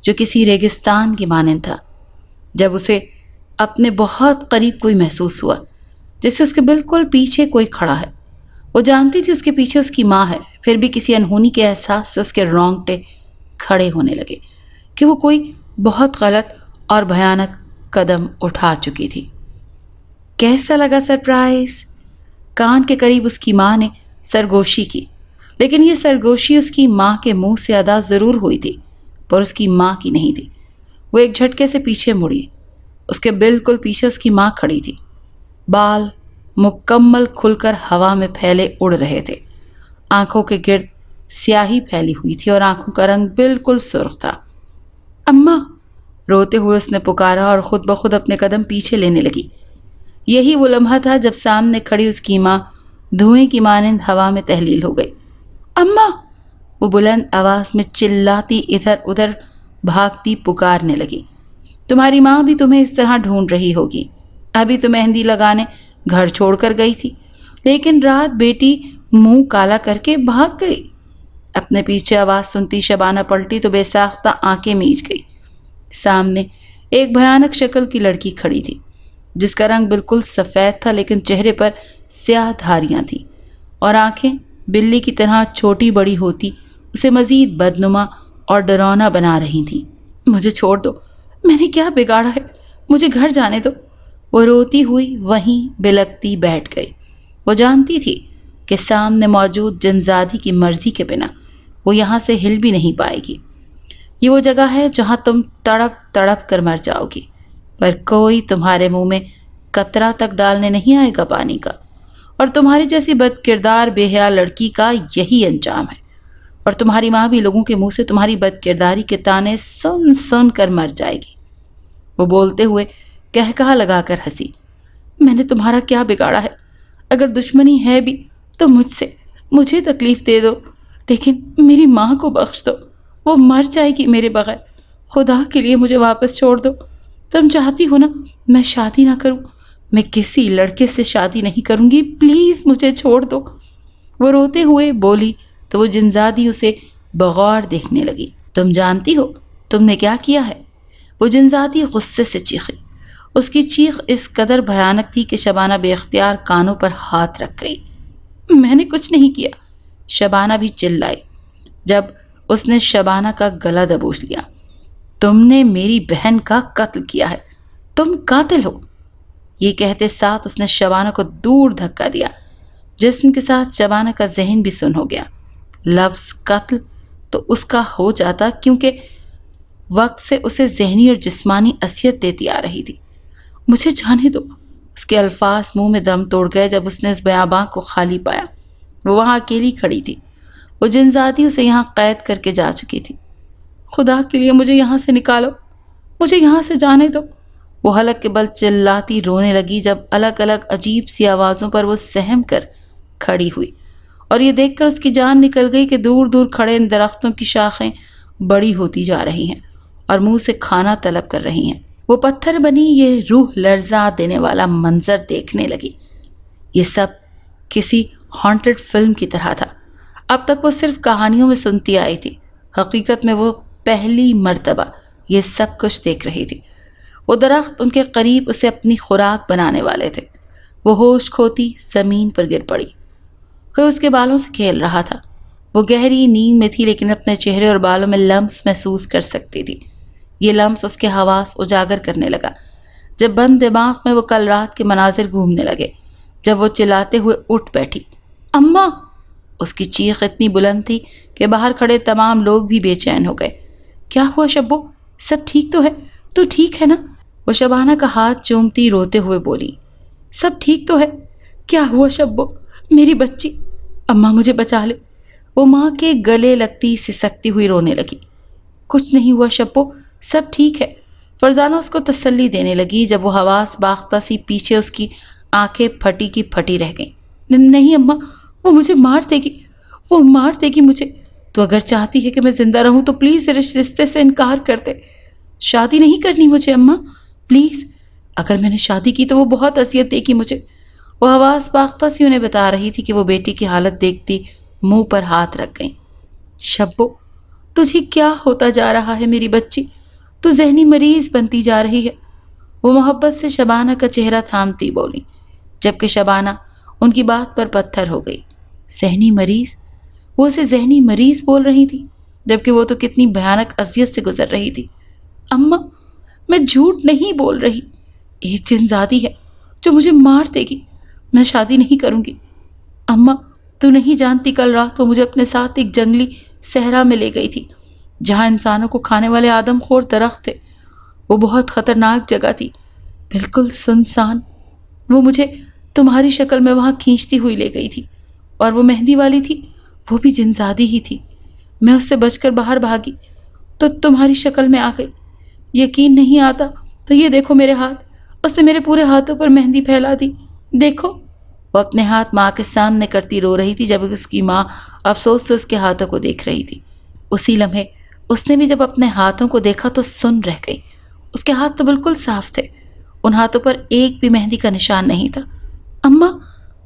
جو کسی ریگستان کی مانند تھا۔ جب اسے اپنے بہت قریب کوئی محسوس ہوا، جیسے اس کے بالکل پیچھے کوئی کھڑا ہے۔ وہ جانتی تھی اس کے پیچھے اس کی ماں ہے، پھر بھی کسی انہونی کے احساس سے اس کے رونگٹے کھڑے ہونے لگے کہ وہ کوئی بہت غلط اور بھیانک قدم اٹھا چکی تھی۔ کیسا لگا سرپرائز؟ کان کے قریب اس کی ماں نے سرگوشی کی، لیکن یہ سرگوشی اس کی ماں کے منہ سے ادا ضرور ہوئی تھی پر اس کی ماں کی نہیں تھی۔ وہ ایک جھٹکے سے پیچھے مڑی۔ اس کے بالکل پیچھے اس کی ماں کھڑی تھی۔ بال مکمل کھل کر ہوا میں پھیلے اڑ رہے تھے۔ آنکھوں کے گرد سیاہی پھیلی ہوئی تھی اور آنکھوں کا رنگ بالکل سرخ تھا۔ اماں! روتے ہوئے اس نے پکارا اور خود بخود اپنے قدم پیچھے لینے لگی۔ یہی وہ لمحہ تھا جب سامنے کھڑی اس کی ماں دھوئیں کی مانند ہوا میں تحلیل ہو گئی۔ اماں! وہ بلند آواز میں چلاتی ادھر ادھر بھاگتی پکارنے لگی۔ تمہاری ماں بھی تمہیں اس طرح ڈھونڈ رہی ہوگی۔ ابھی تو مہندی لگانے گھر چھوڑ کر گئی تھی، لیکن رات بیٹی منہ کالا کر کے بھاگ گئی۔ اپنے پیچھے آواز سنتی شبانہ پلٹی تو بے ساختہ آنکھیں میچ گئی۔ سامنے ایک بھیانک شکل کی لڑکی کھڑی تھی، جس کا رنگ بالکل سفید تھا لیکن چہرے پر سیاہ دھاریاں تھیں اور آنکھیں بلی کی طرح چھوٹی بڑی ہوتی اسے مزید بدنما اور ڈراؤنا بنا رہی تھیں۔ مجھے چھوڑ دو، میں نے کیا بگاڑا ہے، مجھے گھر جانے دو۔ وہ روتی ہوئی وہیں بلکتی بیٹھ گئی۔ وہ جانتی تھی کہ سامنے موجود جنزادی کی مرضی کے بنا وہ یہاں سے ہل بھی نہیں پائے گی۔ یہ وہ جگہ ہے جہاں تم تڑپ تڑپ کر مر جاؤ گی، پر کوئی تمہارے منہ میں قطرہ تک ڈالنے نہیں آئے گا پانی کا، اور تمہاری جیسی بد کردار بے حیا لڑکی کا یہی انجام ہے۔ اور تمہاری ماں بھی لوگوں کے منہ سے تمہاری بد کرداری کے تانے سن سن کر مر جائے گی۔ وہ بولتے ہوئے کہکہا لگا کر ہنسی۔ میں نے تمہارا کیا بگاڑا ہے؟ اگر دشمنی ہے بھی تو مجھ سے، مجھے تکلیف دے دو، لیکن میری ماں کو بخش دو، وہ مر جائے گی میرے بغیر۔ خدا کے لیے مجھے واپس چھوڑ دو۔ تم چاہتی ہو نا میں شادی نہ کروں؟ میں کسی لڑکے سے شادی نہیں کروں گی، پلیز مجھے چھوڑ دو۔ وہ روتے ہوئے بولی تو وہ جنزادی اسے بغور دیکھنے لگی۔ تم جانتی ہو تم نے کیا کیا ہے؟ وہ جنزادی غصے سے چیخی۔ اس کی چیخ اس قدر بھیانک تھی کہ شبانہ بے اختیار کانوں پر ہاتھ رکھ گئی۔ میں نے کچھ نہیں کیا، شبانہ بھی چلائی جب اس نے شبانہ کا گلا دبوچ لیا۔ تم نے میری بہن کا قتل کیا ہے، تم قاتل ہو۔ یہ کہتے ساتھ اس نے شبانہ کو دور دھکا دیا، جسم کے ساتھ شبانہ کا ذہن بھی سن ہو گیا۔ لفظ قتل تو اس کا ہو جاتا کیونکہ وقت سے اسے ذہنی اور جسمانی اذیت دیتی آ رہی تھی۔ مجھے جانے دو۔ اس کے الفاظ منہ میں دم توڑ گئے جب اس نے اس بیاباں کو خالی پایا۔ وہ وہاں اکیلی کھڑی تھی۔ وہ جنزادی اسے یہاں قید کر کے جا چکی تھی۔ خدا کے لیے مجھے یہاں سے نکالو، مجھے یہاں سے جانے دو۔ وہ حلق کے بل چلاتی رونے لگی جب الگ الگ عجیب سی آوازوں پر وہ سہم کر کھڑی ہوئی، اور یہ دیکھ کر اس کی جان نکل گئی کہ دور دور کھڑے ان درختوں کی شاخیں بڑی ہوتی جا رہی ہیں اور منہ سے کھانا طلب کر رہی ہیں۔ وہ پتھر بنی یہ روح لرزا دینے والا منظر دیکھنے لگی۔ یہ سب کسی ہانٹڈ فلم کی طرح تھا۔ اب تک وہ صرف کہانیوں میں سنتی آئی تھی، حقیقت میں وہ پہلی مرتبہ یہ سب کچھ دیکھ رہی تھی۔ وہ درخت ان کے قریب اسے اپنی خوراک بنانے والے تھے۔ وہ ہوش کھوتی زمین پر گر پڑی۔ کوئی اس کے بالوں سے کھیل رہا تھا۔ وہ گہری نیند میں تھی لیکن اپنے چہرے اور بالوں میں لمس محسوس کر سکتی تھی۔ یہ لمس اس کے حواس اجاگر کرنے لگا جب بند دماغ میں وہ کل رات کے مناظر گھومنے لگے۔ جب وہ چلاتے ہوئے اٹھ بیٹھی، اماں! اس کی چیخ اتنی بلند تھی کہ باہر کھڑے تمام لوگ بھی بے چین ہو گئے۔ کیا ہوا شبو؟ سب ٹھیک تو ہے؟ تو ٹھیک ہے نا؟ وہ شبانہ کا ہاتھ چومتی روتے ہوئے بولی۔ سب ٹھیک تو ہے؟ کیا ہوا شبو؟ میری بچی، اماں مجھے بچا لے۔ وہ ماں کے گلے لگتی سسکتی ہوئی رونے لگی۔ کچھ نہیں ہوا شبو، سب ٹھیک ہے۔ فرزانہ اس کو تسلی دینے لگی جب وہ حواس باختہ سی پیچھے اس کی آنکھیں پھٹی کی پھٹی رہ گئیں۔ نہیں اماں، وہ مجھے مار دے گی، وہ مار دے گی مجھے۔ تو اگر چاہتی ہے کہ میں زندہ رہوں تو پلیز اس رشتے سے انکار کر دے۔ شادی نہیں کرنی مجھے اماں، پلیز۔ اگر میں نے شادی کی تو وہ بہت اذیت دے گی مجھے۔ وہ حواس باختہ سی انہیں بتا رہی تھی کہ وہ بیٹی کی حالت دیکھتی منہ پر ہاتھ رکھ گئیں۔ شبو، تجھے کیا ہوتا جا رہا ہے میری بچی؟ تو ذہنی مریض بنتی جا رہی ہے۔ وہ محبت سے شبانہ کا چہرہ تھامتی بولی، جبکہ شبانہ ان کی بات پر پتھر ہو گئی۔ ذہنی مریض؟ وہ اسے ذہنی مریض بول رہی تھی جبکہ وہ تو کتنی بھیانک اذیت سے گزر رہی تھی۔ اماں، میں جھوٹ نہیں بول رہی، ایک جنزادی ہے جو مجھے مار دے گی۔ میں شادی نہیں کروں گی۔ اماں، تو نہیں جانتی کل رات وہ مجھے اپنے ساتھ ایک جنگلی صحرا میں لے گئی تھی جہاں انسانوں کو کھانے والے آدم خور درخت تھے۔ وہ بہت خطرناک جگہ تھی، بالکل سنسان۔ وہ مجھے تمہاری شکل میں وہاں کھینچتی ہوئی لے گئی تھی، اور وہ مہندی والی تھی، وہ بھی جنزادی ہی تھی۔ میں اس سے بچ کر باہر بھاگی تو تمہاری شکل میں آ گئی۔ یقین نہیں آتا تو یہ دیکھو میرے ہاتھ، اس نے میرے پورے ہاتھوں پر مہندی پھیلا دی، دیکھو۔ وہ اپنے ہاتھ ماں کے سامنے کرتی رو رہی تھی جب اس کی ماں افسوس سے اس کے ہاتھوں کو دیکھ رہی تھی۔ اسی لمحے اس نے بھی جب اپنے ہاتھوں کو دیکھا تو سن رہ گئی۔ اس کے ہاتھ تو بالکل صاف تھے، ان ہاتھوں پر ایک بھی مہندی کا نشان نہیں تھا۔ اماں،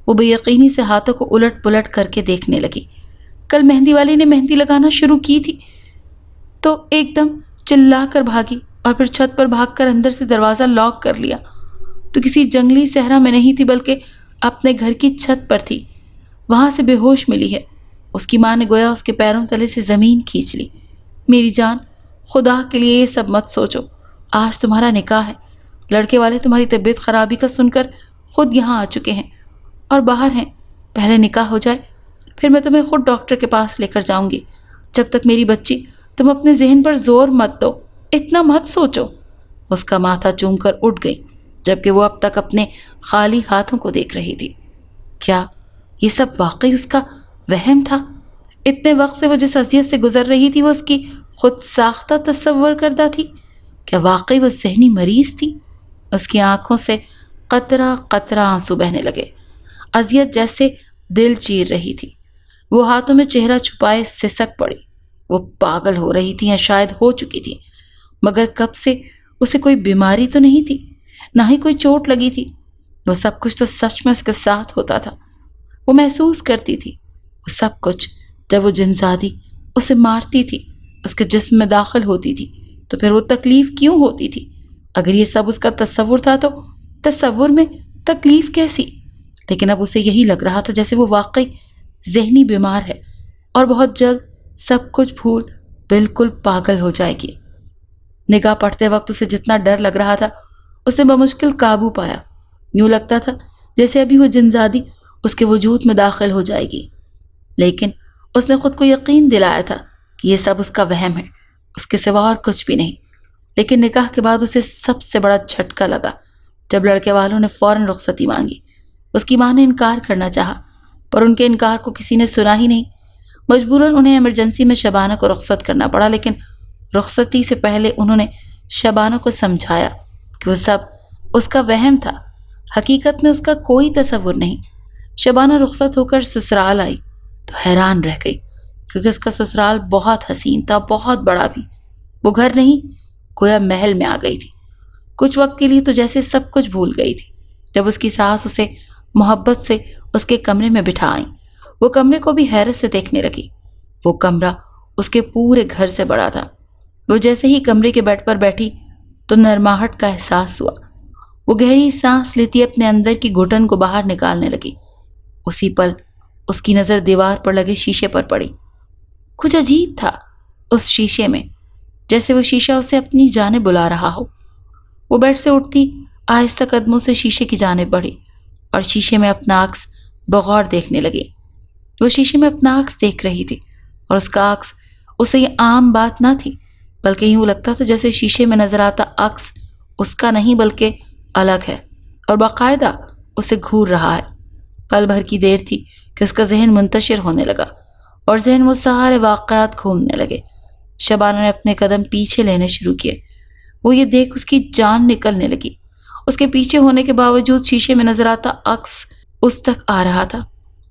وہ بے یقینی سے ہاتھوں کو الٹ پلٹ کر کے دیکھنے لگی۔ کل مہندی والی نے مہندی لگانا شروع کی تھی تو ایک دم چلا کر بھاگی اور پھر چھت پر بھاگ کر اندر سے دروازہ لاک کر لیا۔ تو کسی جنگلی صحرا میں نہیں تھی بلکہ اپنے گھر کی چھت پر تھی، وہاں سے بے ہوش ملی ہے۔ اس کی ماں نے گویا اس کے پیروں تلے سے زمین کھینچ لی۔ میری جان، خدا کے لیے یہ سب مت سوچو، آج تمہارا نکاح ہے۔ لڑکے والے تمہاری طبیعت خرابی کا سن کر خود یہاں آ چکے ہیں اور باہر ہیں۔ پہلے نکاح ہو جائے، پھر میں تمہیں خود ڈاکٹر کے پاس لے کر جاؤں گی۔ جب تک میری بچی، تم اپنے ذہن پر زور مت دو، اتنا مت سوچو۔ اس کا ماتھا چوم کر اٹھ گئی جبکہ وہ اب تک اپنے خالی ہاتھوں کو دیکھ رہی تھی۔ کیا یہ سب واقعی اس کا وہم تھا؟ اتنے وقت سے وہ جس اذیت سے گزر رہی تھی وہ اس کی خود ساختہ تصور کردہ تھی؟ کیا واقعی وہ ذہنی مریض تھی؟ اس کی آنکھوں سے قطرہ قطرہ آنسو بہنے لگے، اذیت جیسے دل چیر رہی تھی۔ وہ ہاتھوں میں چہرہ چھپائے سسک پڑی۔ وہ پاگل ہو رہی تھی یا شاید ہو چکی تھی، مگر کب سے اسے کوئی بیماری تو نہیں تھی، نہ ہی کوئی چوٹ لگی تھی۔ وہ سب کچھ تو سچ میں اس کے ساتھ ہوتا تھا۔ وہ محسوس کرتی تھی وہ سب کچھ جب وہ جنزادی اسے مارتی تھی، اس کے جسم میں داخل ہوتی تھی، تو پھر وہ تکلیف کیوں ہوتی تھی؟ اگر یہ سب اس کا تصور تھا تو تصور میں تکلیف کیسی؟ لیکن اب اسے یہی لگ رہا تھا جیسے وہ واقعی ذہنی بیمار ہے اور بہت جلد سب کچھ بھول بالکل پاگل ہو جائے گی۔ نگاہ پڑھتے وقت اسے جتنا ڈر لگ رہا تھا اس نے بمشکل قابو پایا۔ یوں لگتا تھا جیسے ابھی وہ جنزادی اس کے وجود میں داخل ہو جائے گی، لیکن اس نے خود کو یقین دلایا تھا کہ یہ سب اس کا وہم ہے، اس کے سوا اور کچھ بھی نہیں۔ لیکن نکاح کے بعد اسے سب سے بڑا جھٹکا لگا جب لڑکے والوں نے فوراً رخصتی مانگی۔ اس کی ماں نے انکار کرنا چاہا پر ان کے انکار کو کسی نے سنا ہی نہیں۔ مجبوراً انہیں ایمرجنسی میں شبانہ کو رخصت کرنا پڑا، لیکن رخصتی سے پہلے انہوں نے شبانہ کو سمجھایا کہ وہ سب اس کا وہم تھا، حقیقت میں اس کا کوئی تصور نہیں۔ شبانہ رخصت ہو کر سسرال آئی تو حیران رہ گئی کیونکہ اس کا سسرال بہت حسین تھا، بہت بڑا بھی۔ وہ گھر نہیں گویا محل میں آ گئی تھی۔ کچھ وقت کے لیے تو جیسے سب کچھ بھول گئی تھی جب اس کی ساس اسے محبت سے اس کے کمرے میں بٹھا آئیں۔ وہ کمرے کو بھی حیرت سے دیکھنے لگی۔ وہ کمرہ اس کے پورے گھر سے بڑا تھا۔ وہ جیسے ہی کمرے کے بیڈ پر بیٹھی تو نرماہٹ کا احساس ہوا۔ وہ گہری سانس لیتی اپنے اندر کی گھٹن کو باہر نکالنے لگی۔ اسی پل اس کی نظر دیوار پر لگے شیشے پر پڑی۔ کچھ عجیب تھا اس شیشے میں، جیسے وہ شیشہ اسے اپنی جانب بلا رہا ہو۔ وہ بیڈ سے اٹھتی آہستہ قدموں سے شیشے کی جانب بڑھی اور شیشے میں اپنا عکس بغور دیکھنے لگی۔ وہ شیشے میں اپنا عکس دیکھ رہی تھی اور اس کا عکس اسے یہ عام بات نہ تھی، بلکہ یوں لگتا تھا جیسے شیشے میں نظر آتا عکس اس کا نہیں بلکہ الگ ہے اور باقاعدہ اسے گھور رہا ہے۔ پل بھر کی دیر تھی کہ اس کا ذہن منتشر ہونے لگا اور ذہن وہ سارے واقعات گھومنے لگے۔ شبانہ نے اپنے قدم پیچھے لینے شروع کیے۔ وہ یہ دیکھ اس کی جان نکلنے لگی۔ اس کے پیچھے ہونے کے باوجود شیشے میں نظر آتا عکس اس تک آ رہا تھا،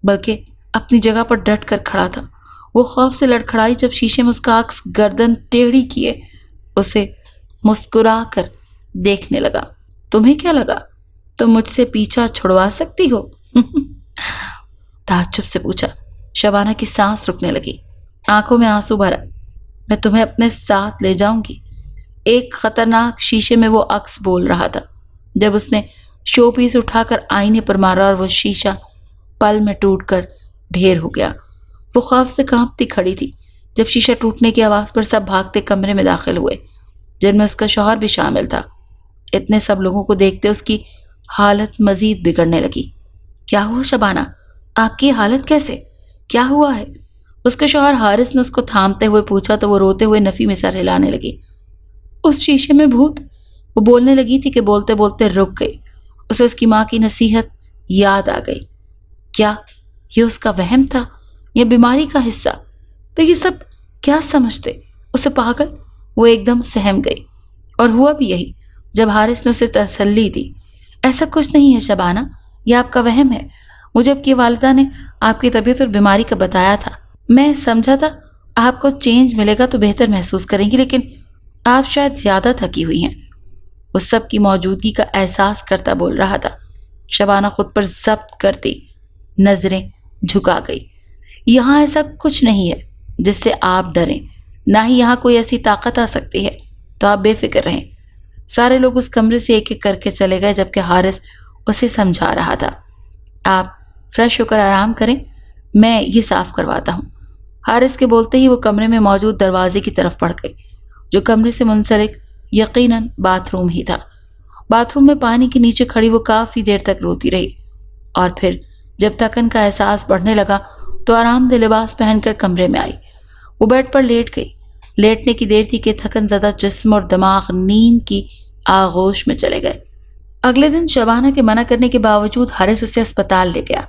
بلکہ اپنی جگہ پر ڈٹ کر کھڑا تھا۔ وہ خوف سے لڑکھڑائی جب شیشے میں اس کا عکس گردن ٹیڑھی کیے اسے مسکرا کر دیکھنے لگا۔ تمہیں کیا لگا تم مجھ سے پیچھا چھڑوا سکتی ہو؟ تعجب سے پوچھا۔ شبانہ کی سانس رکنے لگی، آنکھوں میں آنسو بھرا۔ میں تمہیں اپنے ساتھ لے جاؤں گی، ایک خطرناک شیشے میں وہ عکس بول رہا تھا جب اس نے شو پیس اٹھا کر آئینے پر مارا اور وہ شیشہ پل میں ٹوٹ کر ڈھیر ہو گیا۔ وہ خوف سے کانپتی کھڑی تھی جب شیشہ ٹوٹنے کی آواز پر سب بھاگتے کمرے میں داخل ہوئے، جن میں اس کا شوہر بھی شامل تھا۔ اتنے سب لوگوں کو دیکھتے اس کی حالت مزید بگڑنے لگی۔ کیا ہوا شبانہ؟ آپ کی حالت کیسے؟ کیا ہوا ہے؟ اس کے شوہر حارث نے اس کو تھامتے ہوئے پوچھا تو وہ روتے ہوئے نفی میں سر ہلانے لگی۔ اس شیشے میں بھوت، وہ بولنے لگی تھی کہ بولتے بولتے رک گئی۔ اسے اس کی ماں کی نصیحت یاد آ گئی۔ کیا یہ اس کا وہم تھا یا بیماری کا حصہ؟ تو یہ سب کیا سمجھتے اسے پاگل؟ وہ ایک دم سہم گئی۔ اور ہوا بھی یہی جب حارث نے اسے تسلی دی۔ ایسا کچھ نہیں ہے شبانہ، یہ آپ کا وہم ہے۔ مجھے آپ کی والدہ نے آپ کی طبیعت اور بیماری کا بتایا تھا۔ میں سمجھا تھا آپ کو چینج ملے گا تو بہتر محسوس کریں گی، لیکن آپ شاید زیادہ تھکی ہوئی ہیں۔ وہ سب کی موجودگی کا احساس کرتا بول رہا تھا۔ شبانہ خود پر ضبط کرتی نظریں جھکا گئی۔ یہاں ایسا کچھ نہیں ہے جس سے آپ ڈریں، نہ ہی یہاں کوئی ایسی طاقت آ سکتی ہے، تو آپ بے فکر رہیں۔ سارے لوگ اس کمرے سے ایک ایک کر کے چلے گئے جبکہ حارث اسے سمجھا رہا تھا۔ آپ فریش ہو کر آرام کریں، میں یہ صاف کرواتا ہوں۔ حارث کے بولتے ہی وہ کمرے میں موجود دروازے کی طرف بڑھ گئی، جو کمرے سے منسلک یقیناً باتھ روم ہی تھا۔ باتھ روم میں پانی کے نیچے کھڑی وہ کافی دیر تک روتی رہی، اور پھر جب تھکن کا احساس بڑھنے لگا تو آرام دہ لباس پہن کر کمرے میں آئی۔ وہ بیڈ پر لیٹ گئی۔ لیٹنے کی دیر تھی کہ تھکن زدہ جسم اور دماغ نیند کی آغوش میں چلے گئے۔ اگلے دن شبانہ کے منع کرنے کے باوجود حارث اسے اسپتال لے گیا۔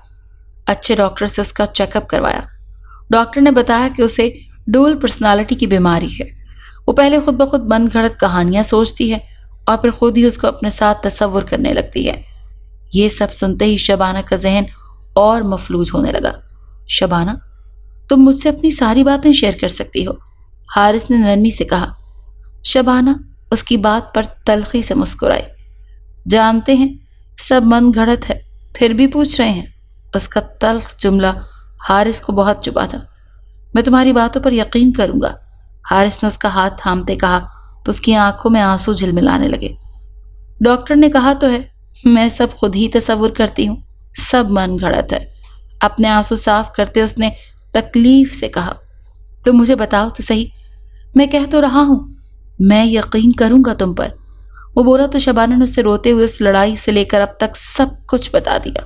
اچھے ڈاکٹر سے اس کا چیک اپ کروایا۔ ڈاکٹر نے بتایا کہ اسے ڈول پرسنالٹی کی بیماری ہے۔ وہ پہلے خود بخود من گھڑت کہانیاں سوچتی ہے اور پھر خود ہی اس کو اپنے ساتھ تصور کرنے لگتی ہے۔ یہ سب سنتے ہی شبانہ کا ذہن اور مفلوج ہونے لگا۔ شبانہ، تم مجھ سے اپنی ساری باتیں شیئر کر سکتی ہو، حارث نے نرمی سے کہا۔ شبانہ اس کی بات پر تلخی سے مسکرائی۔ جانتے ہیں سب من گھڑت ہے، پھر بھی پوچھ رہے ہیں۔ اس کا تلخ جملہ حارث کو بہت چبھا تھا۔ میں تمہاری باتوں پر یقین کروں گا، حارث نے اس کا ہاتھ تھامتے کہا تو اس کی آنکھوں میں آنسو جھلملانے لگے۔ ڈاکٹر نے کہا تو ہے، میں سب خود ہی تصور کرتی ہوں، سب من گھڑت ہے۔ اپنے آنسو صاف کرتے اس نے تکلیف سے کہا، تو مجھے بتاؤ تو صحیح، میں کہہ تو رہا ہوں میں یقین کروں گا تم پر۔ وہ بولا تو شبانہ نے اسے روتے ہوئے اس لڑائی سے لے کر اب تک سب کچھ بتا دیا،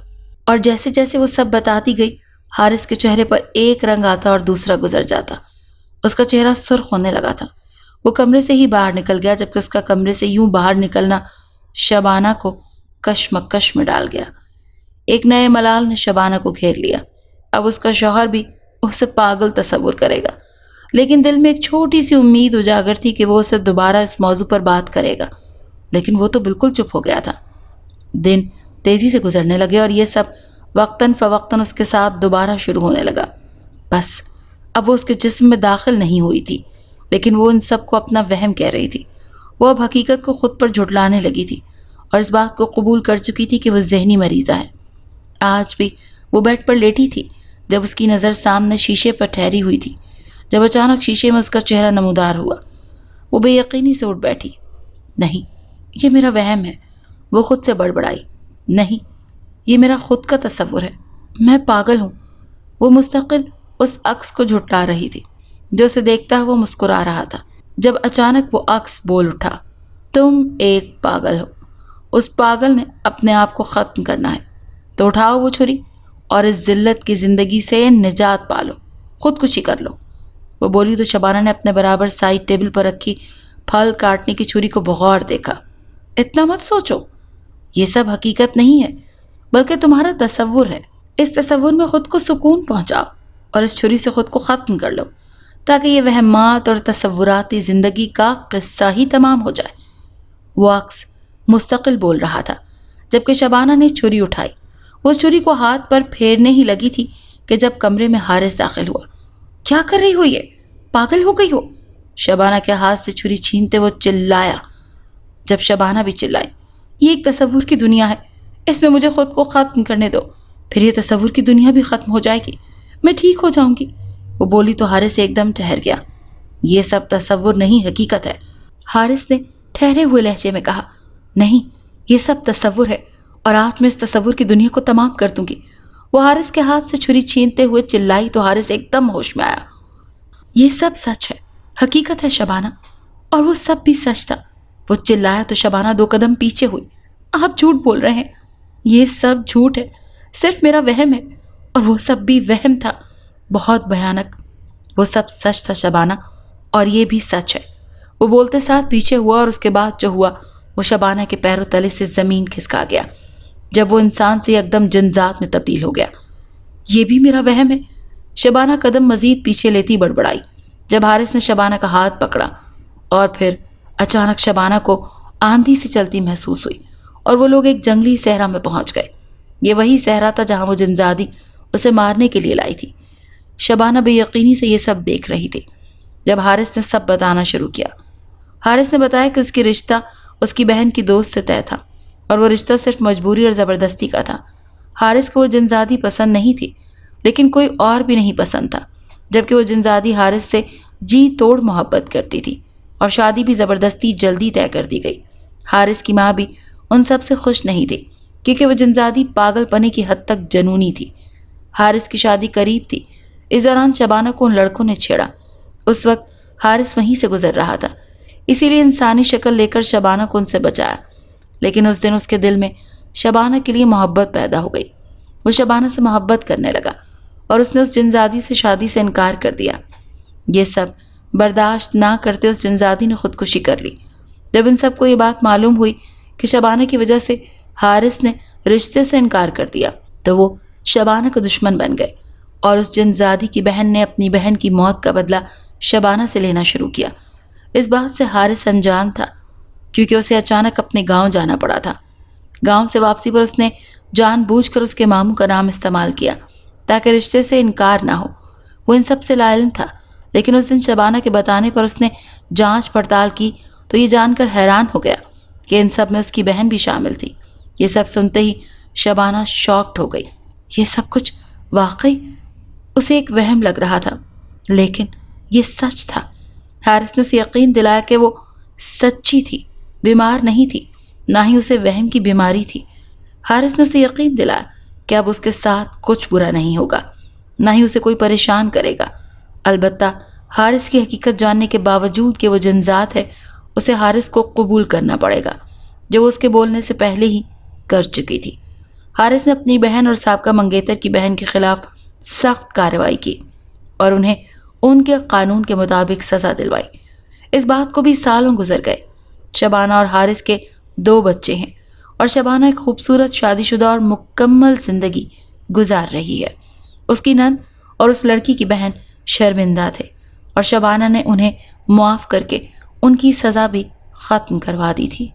اور جیسے جیسے وہ سب بتاتی گئی حارث کے چہرے پر ایک رنگ آتا اور دوسرا گزر جاتا۔ اس کا چہرہ سرخ ہونے لگا تھا۔ وہ کمرے سے ہی باہر نکل گیا، جبکہ اس کا کمرے سے یوں باہر نکلنا شبانہ کو کشمکش میں ڈال گیا۔ ایک نئے ملال نے شبانہ کو گھیر لیا۔ اب اس کا شوہر بھی اسے پاگل تصور کرے گا، لیکن دل میں ایک چھوٹی سی امید اجاگر تھی کہ وہ اسے دوبارہ اس موضوع پر بات کرے گا، لیکن وہ تو بالکل چپ ہو گیا تھا۔ دن تیزی سے گزرنے لگے اور یہ سب وقتاً فوقتاً اس کے ساتھ دوبارہ شروع ہونے لگا۔ بس اب وہ اس کے جسم میں داخل نہیں ہوئی تھی، لیکن وہ ان سب کو اپنا وہم کہہ رہی تھی۔ وہ اب حقیقت کو خود پر جھٹلانے لگی تھی اور اس بات کو قبول کر چکی تھی کہ وہ ذہنی مریضہ ہے۔ آج بھی وہ بیڈ پر لیٹی تھی جب اس کی نظر سامنے شیشے پر ٹھہری ہوئی تھی، جب اچانک شیشے میں اس کا چہرہ نمودار ہوا۔ وہ بے یقینی سے اٹھ بیٹھی۔ نہیں، یہ میرا وہم ہے، وہ خود سے بڑبڑائی۔ نہیں، یہ میرا خود کا تصور ہے، میں پاگل ہوں۔ وہ مستقل اس عکس کو جھٹلا رہی تھی جو اسے دیکھتا ہوا مسکرا رہا تھا، جب اچانک وہ عکس بول اٹھا، تم ایک پاگل ہو، اس پاگل نے اپنے آپ کو ختم کرنا ہے، تو اٹھاؤ وہ چھری اور اس ذلت کی زندگی سے نجات پالو، خودکشی کر لو۔ وہ بولی تو شبانہ نے اپنے برابر سائڈ ٹیبل پر رکھی پھل کاٹنے کی چھری کو بغور دیکھا۔ اتنا مت سوچو، یہ سب حقیقت نہیں ہے بلکہ تمہارا تصور ہے۔ اس تصور میں خود کو سکون پہنچاؤ اور اس چھری سے خود کو ختم کر لو تاکہ یہ وہمات اور تصوراتی زندگی کا قصہ ہی تمام ہو جائے۔ وہ عکس مستقل بول رہا تھا جبکہ شبانہ نے چھری اٹھائی۔ وہ چھری کو ہاتھ پر پھیرنے ہی لگی تھی کہ جب کمرے میں حارث داخل ہوا۔ کیا کر رہی ہو، یہ پاگل ہو گئی ہو؟ شبانہ کے ہاتھ سے چھری چھینتے وہ چلایا۔ جب شبانہ بھی چلائی، یہ ایک تصور کی دنیا ہے، اس میں مجھے خود کو ختم کرنے دو، پھر یہ تصور کی دنیا بھی ختم ہو جائے گی، میں ٹھیک ہو جاؤں گی۔ وہ بولی تو حارث ایک دم ٹھہر گیا۔ یہ سب تصور نہیں، حقیقت ہے، حارث نے ٹھہرے ہوئے لہجے میں کہا۔ نہیں، یہ سب تصور ہے اور آج میں اس تصور کی دنیا کو تمام کر دوں گی۔ وہ حارث کے ہاتھ سے چھری چھینتے ہوئے چلائی تو حارث ایک دم ہوش میں آیا۔ یہ سب سچ ہے، حقیقت ہے شبانہ، اور وہ سب بھی سچ تھا۔ وہ چلایا تو شبانہ 2 قدم پیچھے ہوئی۔ آپ جھوٹ بول رہے ہیں، یہ سب جھوٹ ہے، صرف میرا وہم ہے، اور وہ سب بھی وہم تھا، بہت بھیانک۔ وہ سب سچ تھا شبانہ، اور یہ بھی سچ ہے۔ وہ بولتے ساتھ پیچھے ہوا اور اس کے بعد جو ہوا وہ شبانہ کے پیروں تلے سے زمین کھسکا گیا جب وہ انسان سے یکدم جنزات میں تبدیل ہو گیا۔ یہ بھی میرا وہم ہے، شبانہ قدم مزید پیچھے لیتی بڑبڑائی جب حارث نے شبانہ کا ہاتھ پکڑا اور پھر اچانک شبانہ کو آندھی سے چلتی محسوس ہوئی اور وہ لوگ ایک جنگلی صحرا میں پہنچ گئے۔ یہ وہی صحرا تھا جہاں وہ جنزادی اسے مارنے کے لیے لائی تھی۔ شبانہ بے یقینی سے یہ سب دیکھ رہی تھی جب حارث نے سب بتانا شروع کیا۔ حارث نے بتایا کہ اس کی رشتہ اس کی بہن کی دوست سے طے تھا اور وہ رشتہ صرف مجبوری اور زبردستی کا تھا۔ حارث کو وہ جنزادی پسند نہیں تھی، لیکن کوئی اور بھی نہیں پسند تھا، جبکہ وہ جنزادی حارث سے جی توڑ محبت کرتی تھی اور شادی بھی زبردستی جلدی طے کر دی گئی۔ حارث کی ماں بھی ان سب سے خوش نہیں تھی کیونکہ وہ جنزادی پاگل پنے کی حد تک جنونی تھی۔ حارث کی شادی قریب تھی۔ اس دوران شبانہ کو ان لڑکوں نے چھیڑا۔ اس وقت حارث وہیں سے گزر رہا تھا، اسی لیے انسانی شکل لے کر شبانہ کو ان سے بچایا، لیکن اس دن اس کے دل میں شبانہ کے لیے محبت پیدا ہو گئی۔ وہ شبانہ سے محبت کرنے لگا اور اس نے اس جنزادی سے شادی سے انکار کر دیا۔ یہ سب برداشت نہ کرتے اس جنزادی نے خودکشی کر لی۔ جب ان سب کو یہ بات معلوم ہوئی کہ شبانہ کی وجہ سے حارث نے رشتے سے انکار کر دیا تو وہ شبانہ کا دشمن بن گئے اور اس جنزادی کی بہن نے اپنی بہن کی موت کا بدلہ شبانہ سے لینا شروع کیا۔ اس بات سے حارث انجان تھا کیونکہ اسے اچانک اپنے گاؤں جانا پڑا تھا۔ گاؤں سے واپسی پر اس نے جان بوجھ کر اس کے ماموں کا نام استعمال کیا تاکہ رشتے سے انکار نہ ہو۔ وہ ان سب سے لا علم تھا، لیکن اس دن شبانہ کے بتانے پر اس نے جانچ پڑتال کی تو یہ جان کر حیران ہو گیا کہ ان سب میں اس کی بہن بھی شامل تھی۔ یہ سب سنتے ہی شبانہ شاکڈ ہو گئی۔ یہ سب کچھ واقعی اسے ایک وہم لگ رہا تھا، لیکن یہ سچ تھا۔ حارث نے اسے یقین دلایا کہ وہ سچی تھی، بیمار نہیں تھی، نہ ہی اسے وہم کی بیماری تھی۔ حارث نے اسے یقین دلایا کہ اب اس کے ساتھ کچھ برا نہیں ہوگا، نہ ہی اسے کوئی پریشان کرے گا۔ البتہ حارث کی حقیقت جاننے کے باوجود کہ وہ جنزات ہے، اسے حارث کو قبول کرنا پڑے گا جو وہ اس کے بولنے سے پہلے ہی کر چکی تھی۔ حارث نے اپنی بہن اور سابقہ منگیتر کی بہن کے خلاف سخت کارروائی کی اور انہیں ان کے قانون کے مطابق سزا دلوائی۔ اس بات کو بھی سالوں گزر گئے۔ شبانہ اور حارث کے 2 بچے ہیں اور شبانہ ایک خوبصورت شادی شدہ اور مکمل زندگی گزار رہی ہے۔ اس کی نند اور اس لڑکی کی بہن شرمندہ تھے اور شبانہ نے انہیں معاف کر کے ان کی سزا بھی ختم کروا دی تھی۔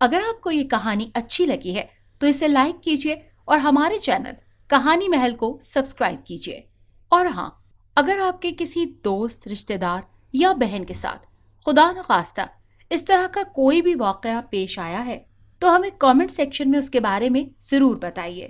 اگر آپ کو یہ کہانی اچھی لگی ہے تو اسے لائک کیجیے اور ہمارے چینل کہانی محل کو سبسکرائب کیجیے۔ اور ہاں، اگر آپ کے کسی دوست، رشتہ دار یا بہن کے ساتھ خدا نخواستہ اس طرح کا کوئی بھی واقعہ پیش آیا ہے تو ہمیں کامنٹ سیکشن میں اس کے بارے میں ضرور بتائیے۔